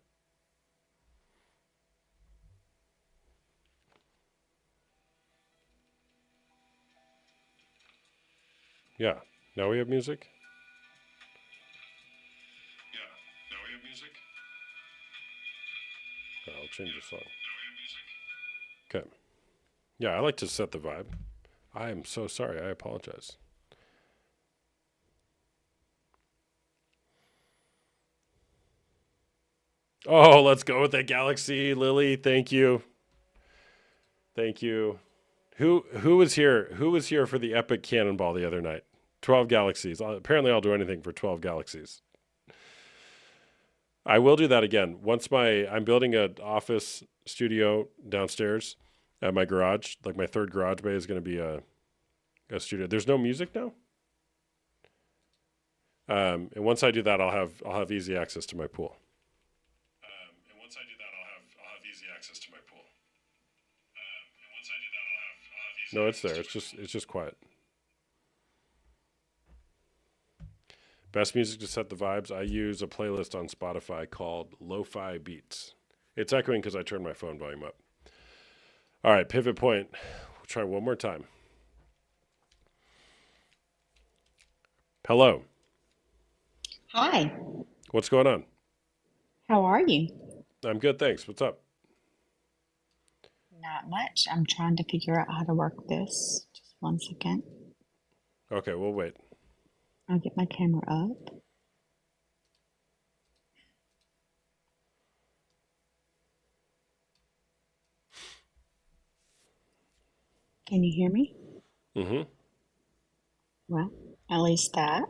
Yeah. Now we have music? Yeah. Now we have music? I'll change the song. Okay. Yeah, I like to set the vibe. I am so sorry. I apologize. Oh, let's go with that Galaxy, Lily. Thank you. Thank you. Who was here? Who was here for the epic cannonball the other night? 12 galaxies. Apparently I'll do anything for 12 galaxies. I will do that again. I'm building an office studio downstairs at my garage. Like my third garage bay is going to be a studio. There's no music now. And once I do that, I'll have easy access to my pool. No, it's there. It's just quiet. Best music to set the vibes. I use a playlist on Spotify called Lo-Fi Beats. It's echoing because I turned my phone volume up. All right, pivot point. We'll try one more time. Hello. Hi, What's going on? how are you? I'm good, thanks. What's up? Not much. I'm trying to figure out how to work this. Just one second. Okay, we'll wait. I'll get my camera up. Can you hear me? Mm-hmm. Well, at least that.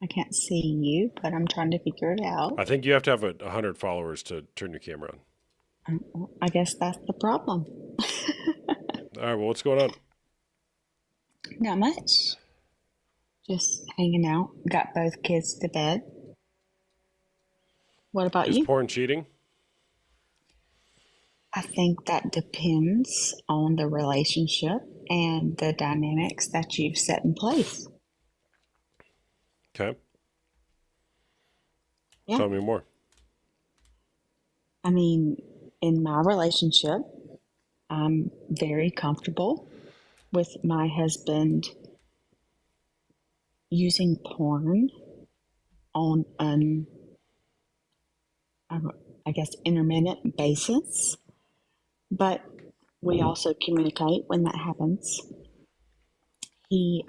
I can't see you, but I'm trying to figure it out. I think you have to have 100 followers to turn your camera on. I guess that's the problem. All right, well, what's going on? Not much. Just hanging out. Got both kids to bed. What about Is you? porn cheating? I think that depends on the relationship and the dynamics that you've set in place. Okay. Yeah. Tell me more. I mean, in my relationship, I'm very comfortable with my husband using porn on an, I guess, intermittent basis, but we also communicate when that happens. He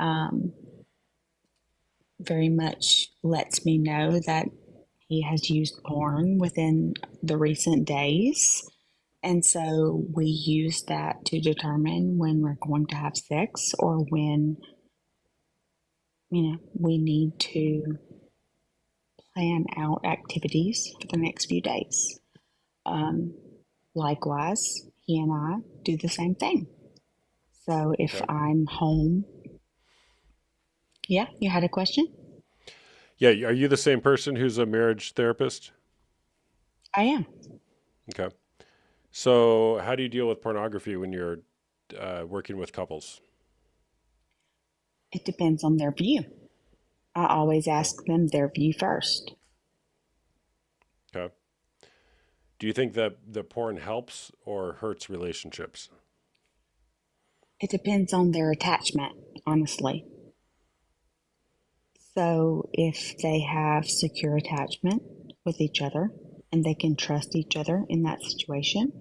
very much lets me know that he has used porn within the recent days. And so we use that to determine when we're going to have sex or when, we need to plan out activities for the next few days. Likewise, he and I do the same thing. So if Okay. I'm home, yeah, you had a question? Yeah, are you the same person who's a marriage therapist? I am. Okay. So how do you deal with pornography when you're working with couples? It depends on their view. I always ask them their view first. Okay. Do you think that the porn helps or hurts relationships? It depends on their attachment, honestly. So if they have secure attachment with each other and they can trust each other in that situation,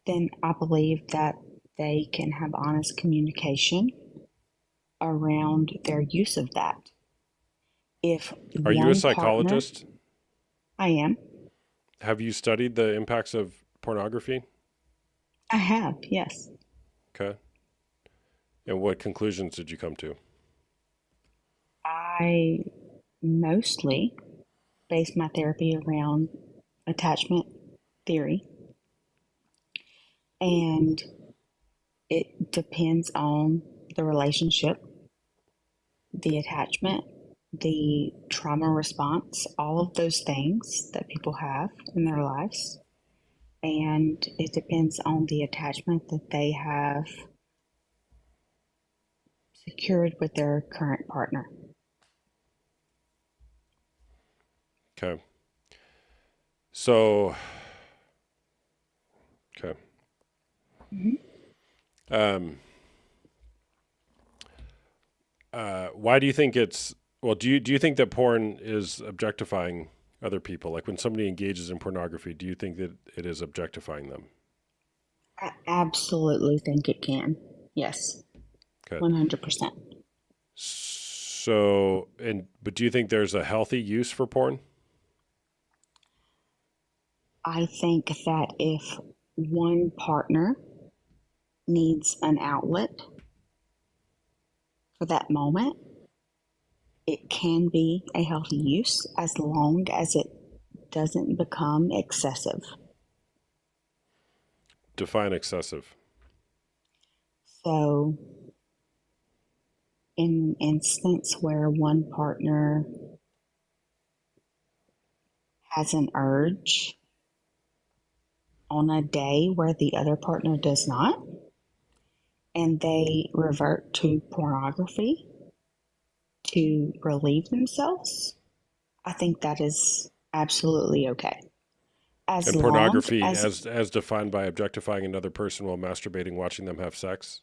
then I believe that they can have honest communication around their use of that. If Are you a one partner, psychologist? I am. have you studied the impacts of pornography? I have, yes. Okay. And what conclusions did you come to? I mostly base my therapy around attachment theory, and it depends on the relationship, the attachment, the trauma response, all of those things that people have in their lives. And it depends on the attachment that they have secured with their current partner. Okay. So, okay. Um, why do you think it's, well, do you think that porn is objectifying other people? Like when somebody engages in pornography, do you think that it is objectifying them? I absolutely think it can. Yes, Okay. 100%. So, but do you think there's a healthy use for porn? I think that if one partner needs an outlet for that moment, it can be a healthy use as long as it doesn't become excessive. Define excessive. So, in an instance where one partner has an urge on a day where the other partner does not, and they revert to pornography to relieve themselves, I think that is absolutely okay. As And long pornography, as, as defined by objectifying another person while masturbating, watching them have sex.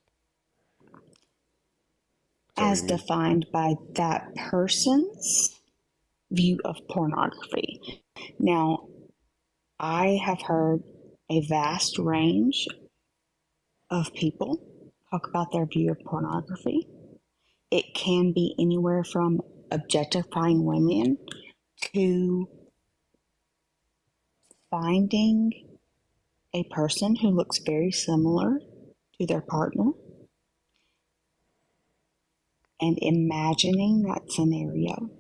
Is that what as you mean? defined by that person's view of pornography. Now, I have heard a vast range of people talk about their view of pornography. It can be anywhere from objectifying women to finding a person who looks very similar to their partner and imagining that scenario.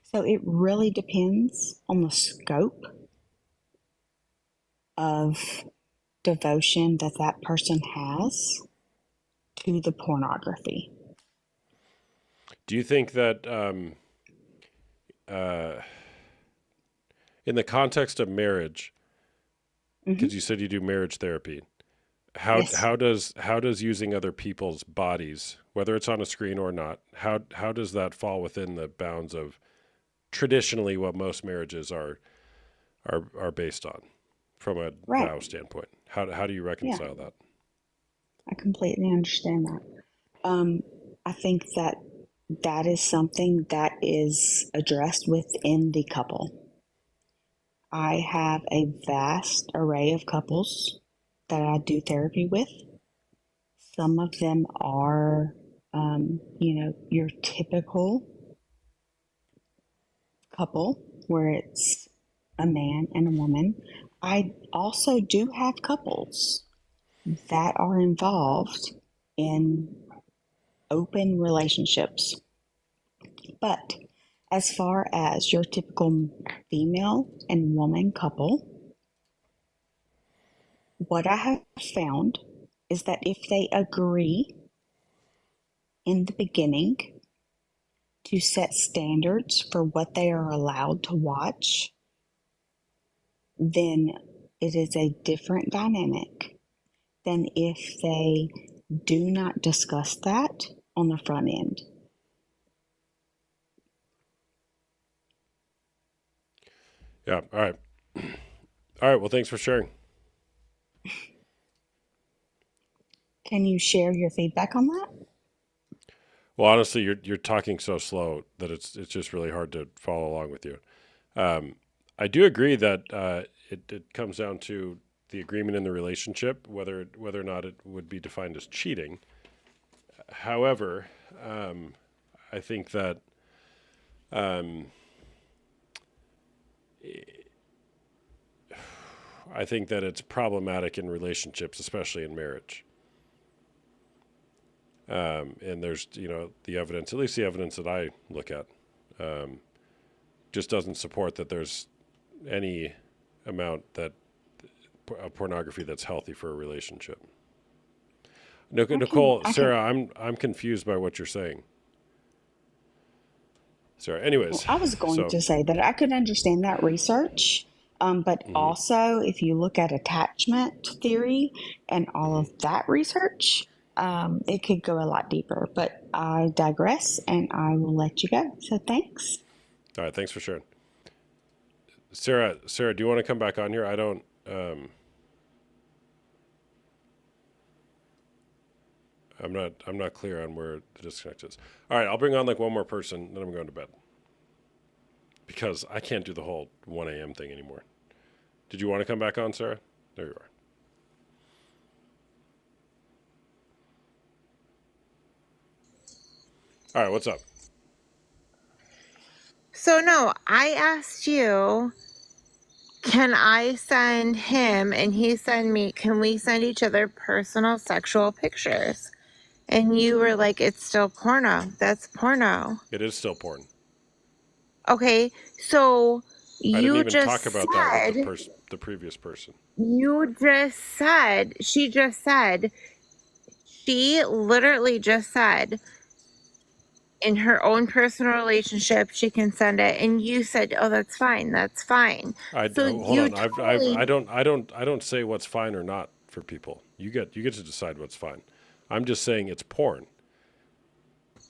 So it really depends on the scope of devotion that that person has to the pornography. Do you think that in the context of marriage, because you said you do marriage therapy, Yes. how does using other people's bodies, whether it's on a screen or not, how does that fall within the bounds of traditionally what most marriages are based on from a Right. vow standpoint? How do you reconcile that? I completely understand that. I think that that is something that is addressed within the couple. I have a vast array of couples that I do therapy with. Some of them are, your typical couple where it's a man and a woman. I also do have couples that are involved in open relationships. But as far as your typical female and woman couple, what I have found is that if they agree in the beginning to set standards for what they are allowed to watch, then it is a different dynamic than if they do not discuss that on the front end. Yeah. All right. All right. Well, thanks for sharing. Can you share your feedback on that? Well, honestly, you're talking so slow that it's just really hard to follow along with you. I do agree that it comes down to the agreement in the relationship, whether or not it would be defined as cheating. However, I think that I think that it's problematic in relationships, especially in marriage. And there's, the evidence, at least the evidence that I look at, just doesn't support that there's any amount of pornography that's healthy for a relationship. Nicole, Sarah, I'm confused by what you're saying. Sarah, anyways. Well, I was going to say that I could understand that research, but also if you look at attachment theory and all of that research, it could go a lot deeper. But I digress, and I will let you go. So thanks. All right, thanks for sharing. Sarah, do you want to come back on here? I don't. I'm not clear on where the disconnect is. All right, I'll bring on like one more person, then I'm going to bed. Because I can't do the whole 1 a.m. thing anymore. Did you want to come back on, Sarah? There you are. All right, what's up? So no, I asked you, can I send him and he send me, can we send each other personal sexual pictures? And you were like, it's still porno. That's porno. It is still porn. Okay, so I didn't you even just talk about that with the previous person. She literally just said, in her own personal relationship, she can send it, and you said, "Oh, that's fine. That's fine." Hold on. I don't say what's fine or not for people. You get to decide what's fine. I'm just saying it's porn.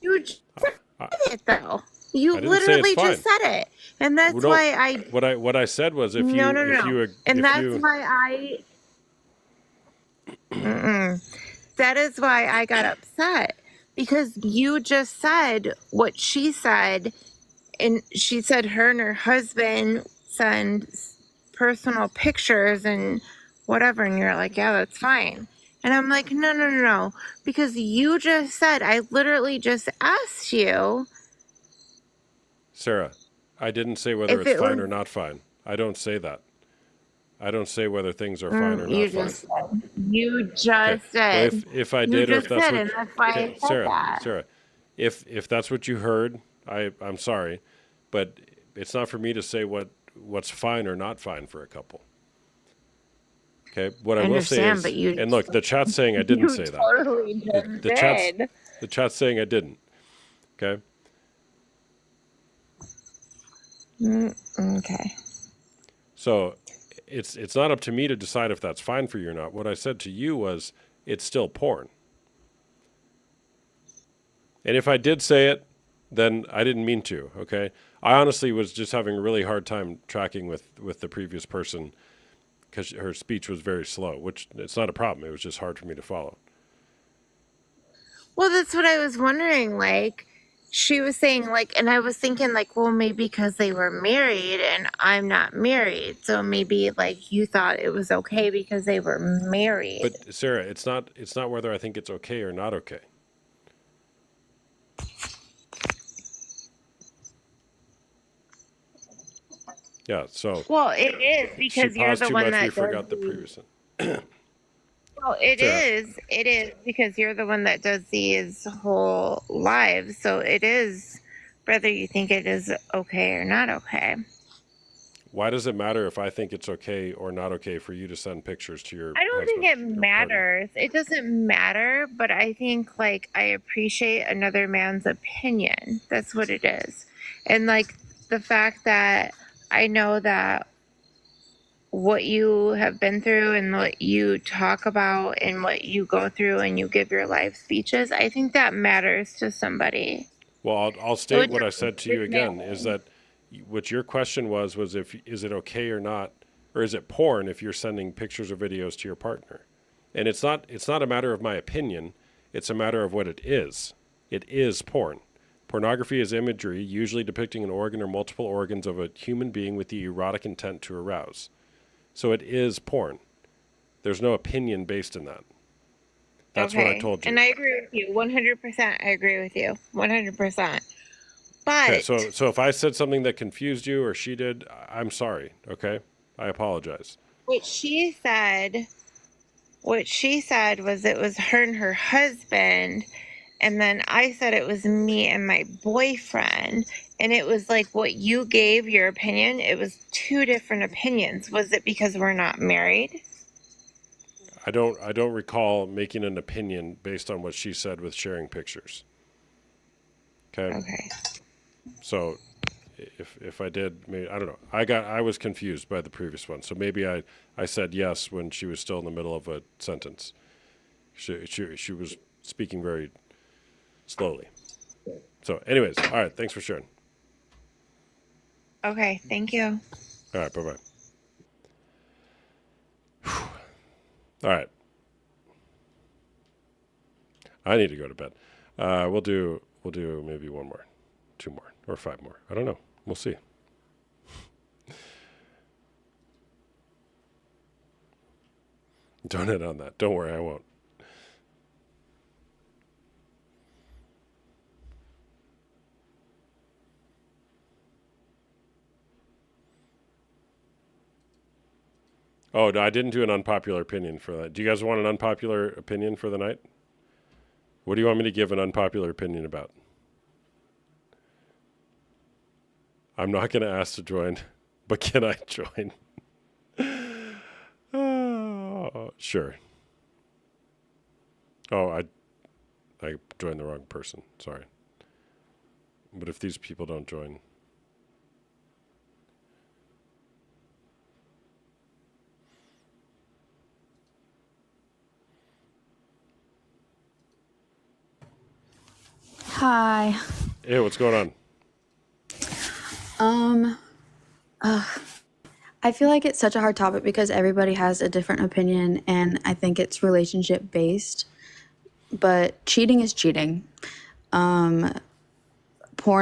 You just said it though. You literally just said it, and that's why What I said was if you that is why I got upset, because you just said what she said, and she said her and her husband send personal pictures and whatever, and you're like, yeah, that's fine. And I'm like, no, because you just said, I literally just asked you. Sarah, I didn't say whether it's fine or not fine. I don't say that. I don't say whether things are fine or not fine. You just said. Well, if I did, or if that's what, Sarah, if that's what you heard, I'm sorry, but it's not for me to say what's fine or not fine for a couple. Okay, what I will say is, and look, the chat's saying I didn't say that. Totally just did. The chat's saying I didn't. Okay. Okay. So it's not up to me to decide if that's fine for you or not. What I said to you was it's still porn. And if I did say it, then I didn't mean to, okay? I honestly was just having a really hard time tracking with the previous person because her speech was very slow, which it's not a problem. It was just hard for me to follow. Well, that's what I was wondering. Like, she was saying, like, and I was thinking, like, well, maybe because they were married and I'm not married. So maybe, like, you thought it was okay because they were married. But, Sarah, it's not whether I think it's okay or not okay. Yeah, so. Well, it is because you're the one that we forgot the previous one. Well, it is because you're the one that does these whole lives. So it is whether you think it is okay or not okay. Why does it matter if I think it's okay or not okay for you to send pictures to your I don't think it matters. It doesn't matter, but I think, like, I appreciate another man's opinion. That's what it is. And, like, the fact that I know that what you have been through and what you talk about and what you go through and you give your life speeches, I think that matters to somebody. Well, I'll state what I said to you again, is that what your question was is it okay or not, or is it porn if you're sending pictures or videos to your partner? And it's not a matter of my opinion, it's a matter of what it is. It is porn. Pornography is imagery, usually depicting an organ or multiple organs of a human being with the erotic intent to arouse. So it is porn. There's no opinion based in that. That's what I told you. And I agree with you. 100%. I agree with you. 100%. But okay, so if I said something that confused you or she did, I'm sorry, okay? I apologize. what she said was it was her and her husband, and then I said it was me and my boyfriend, and it was like what you gave your opinion, it was two different opinions. Was it because we're not married? I don't recall making an opinion based on what she said with sharing pictures. Okay. Okay. So if I did, maybe, I don't know. I was confused by the previous one. So maybe I said yes when she was still in the middle of a sentence. She was speaking very slowly. So anyways, all right, thanks for sharing. Okay, thank you. All right, bye-bye. All right. I need to go to bed. We'll do maybe one more, two more, or five more. I don't know. We'll see. Don't hit on that. Don't worry, I won't. Oh, no, I didn't do an unpopular opinion for that. Do you guys want an unpopular opinion for the night? What do you want me to give an unpopular opinion about? I'm not going to ask to join, but can I join? Oh, sure. Oh, I joined the wrong person. Sorry. But if these people don't join. Hi. Hey, what's going on? I feel like it's such a hard topic because everybody has a different opinion, and I think it's relationship based. But cheating is cheating. Porn,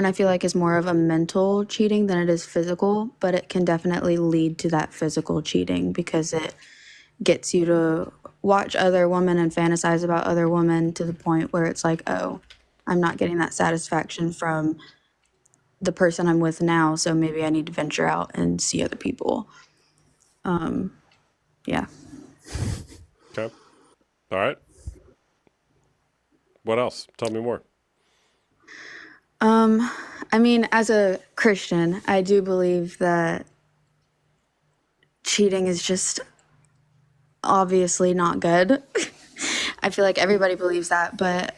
I feel like, is more of a mental cheating than it is physical, but it can definitely lead to that physical cheating because it gets you to watch other women and fantasize about other women to the point where it's like, oh, I'm not getting that satisfaction from the person I'm with now, so maybe I need to venture out and see other people. Yeah. Okay. All right. What else? Tell me more. I mean, as a Christian, I do believe that cheating is just obviously not good. I feel like everybody believes that, but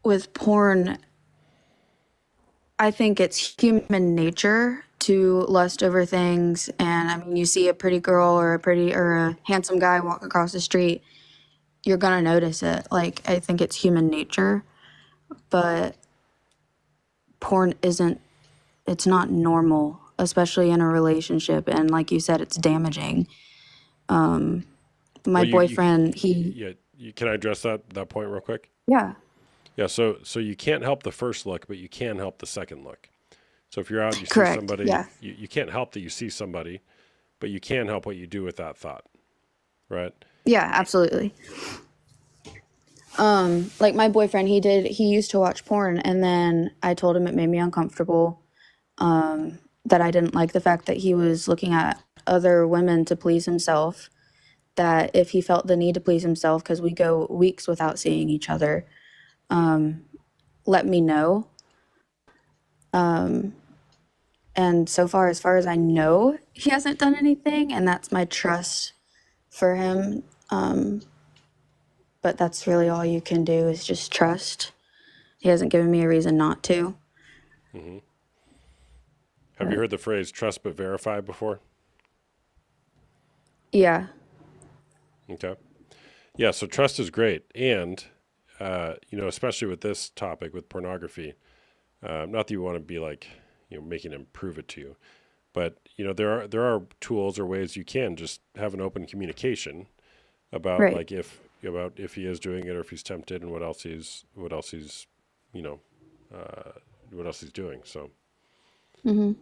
with porn, I think it's human nature to lust over things. And I mean, you see a pretty girl or a handsome guy walk across the street, you're gonna notice it. Like, I think it's human nature, but porn isn't, it's not normal, especially in a relationship. And like you said, it's damaging. My Well, boyfriend, can I address that point real quick? yeah, Yeah, so you can't help the first look, but you can help the second look. So if you're out, you see correct. somebody, Yeah. you can't help that you see somebody, but you can help what you do with that thought, right? Yeah, absolutely. Like my boyfriend, he used to watch porn, and then I told him it made me uncomfortable. That I didn't like the fact that he was looking at other women to please himself. That if he felt the need to please himself, because we go weeks without seeing each other, let me know. And so far as I know, he hasn't done anything, and that's my trust for him. But that's really all you can do is just trust. He hasn't given me a reason not to. Mm-hmm. Have you heard the phrase "trust but verify" before? Yeah. Okay. Yeah. So trust is great, and especially with this topic with pornography. Not that you want to be like, making him prove it to you, but there are tools or ways you can just have an open communication about Right. like if he is doing it or if he's tempted and what else he's what else he's doing. So Mm-hmm.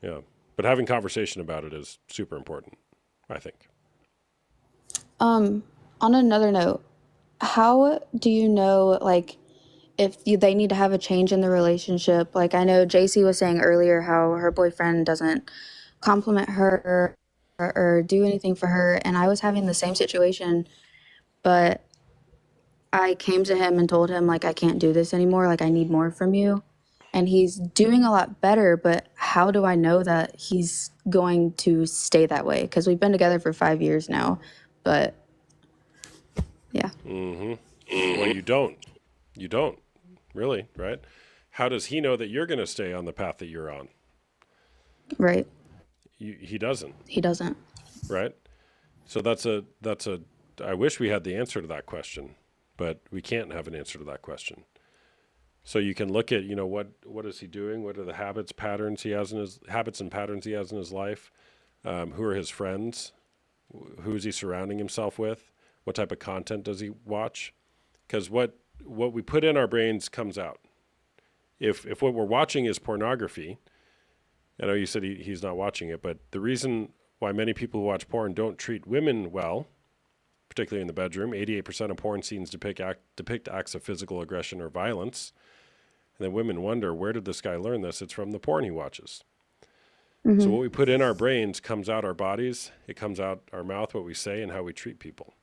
yeah, but having conversation about it is super important, I think. On another note, how do you know, like, if they need to have a change in the relationship? Like, I know JC was saying earlier how her boyfriend doesn't compliment her or do anything for her. And I was having the same situation, but I came to him and told him, like, I can't do this anymore. Like, I need more from you. And he's doing a lot better, but how do I know that he's going to stay that way? Because we've been together for 5 years now, but yeah. Well, you don't. You don't, really, right? How does he know that you're going to stay on the path that you're on? Right. He doesn't, He doesn't. right? So that's a. I wish we had the answer to that question, but we can't have an answer to that question. So you can look at, what is he doing? What are the habits and patterns he has in his life? Who are his friends? Who is he surrounding himself with? What type of content does he watch? Because what we put in our brains comes out. If what we're watching is pornography, I know you said he's not watching it, but the reason why many people who watch porn don't treat women well, particularly in the bedroom, 88% of porn scenes depict acts of physical aggression or violence. And then women wonder, where did this guy learn this? It's from the porn he watches. Mm-hmm. So what we put in our brains comes out our bodies, it comes out our mouth, what we say, and how we treat people.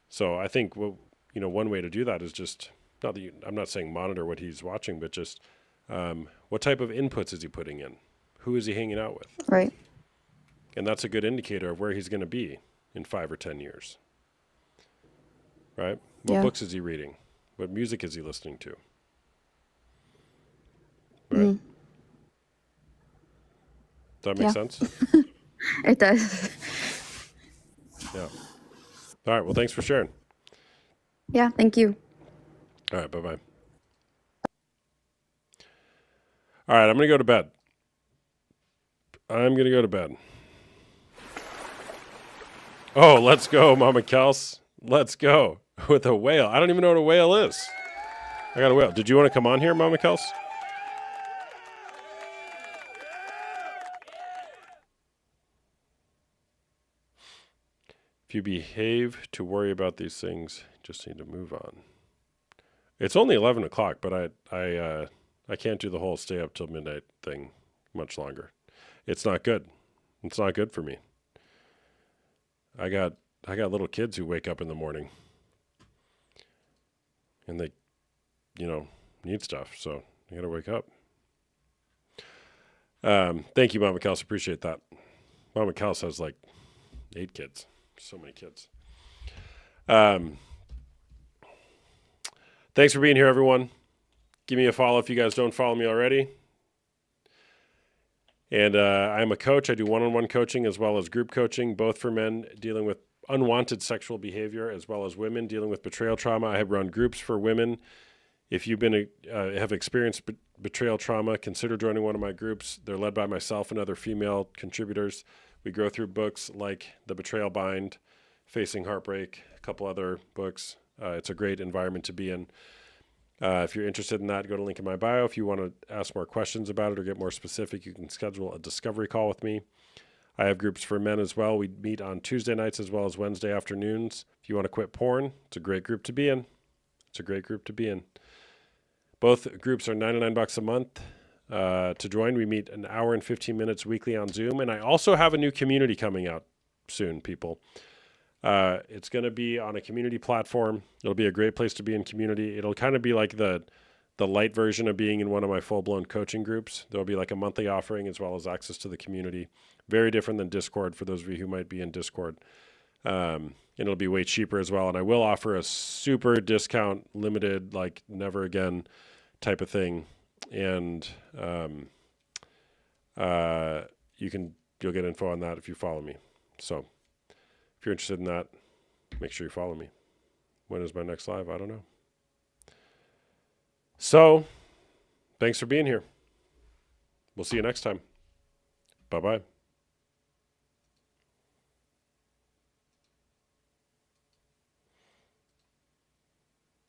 So I think one way to do that is just, I'm not saying monitor what he's watching, but just what type of inputs is he putting in? Who is he hanging out with? Right. And that's a good indicator of where he's going to be in 5 or 10 years. Right? What books is he reading? What music is he listening to? Right? Mm. Does that make sense? It does. Yeah. All right. Well, thanks for sharing. Yeah, thank you. All right. Bye-bye. All right. I'm going to go to bed. Oh, let's go, Mama Kels. Let's go with a whale. I don't even know what a whale is. I got a whale. Did you want to come on here, Mama Kels? If you behave to worry about these things, you just need to move on. It's only 11 o'clock, but I can't do the whole stay up till midnight thing much longer. It's not good. It's not good for me. I got little kids who wake up in the morning and they, need stuff. So I got to wake up. Thank you, Mama Kels. Appreciate that. Mama Kels has like 8 kids. So many kids. Thanks for being here, everyone. Give me a follow if you guys don't follow me already. And I'm a coach. I do one-on-one coaching as well as group coaching, both for men dealing with unwanted sexual behavior as well as women dealing with betrayal trauma. I have run groups for women. If you've have experienced betrayal trauma, consider joining one of my groups. They're led by myself and other female contributors. We go through books like The Betrayal Bind, Facing Heartbreak, a couple other books. It's a great environment to be in. If you're interested in that, go to the link in my bio. If you want to ask more questions about it or get more specific, you can schedule a discovery call with me. I have groups for men as well. We meet on Tuesday nights as well as Wednesday afternoons. If you want to quit porn, it's a great group to be in. Both groups are $99 a month. To join, we meet an hour and 15 minutes weekly on Zoom. And I also have a new community coming out soon, people. It's going to be on a community platform. It'll be a great place to be in community. It'll kind of be like the light version of being in one of my full-blown coaching groups. There'll be like a monthly offering as well as access to the community. Very different than Discord for those of you who might be in Discord. And it'll be way cheaper as well. And I will offer a super discount, limited, like never again type of thing. And you'll get info on that if you follow me. So if you're interested in that, make sure you follow me. When is my next live? I don't know. So thanks for being here. We'll see you next time. Bye-bye.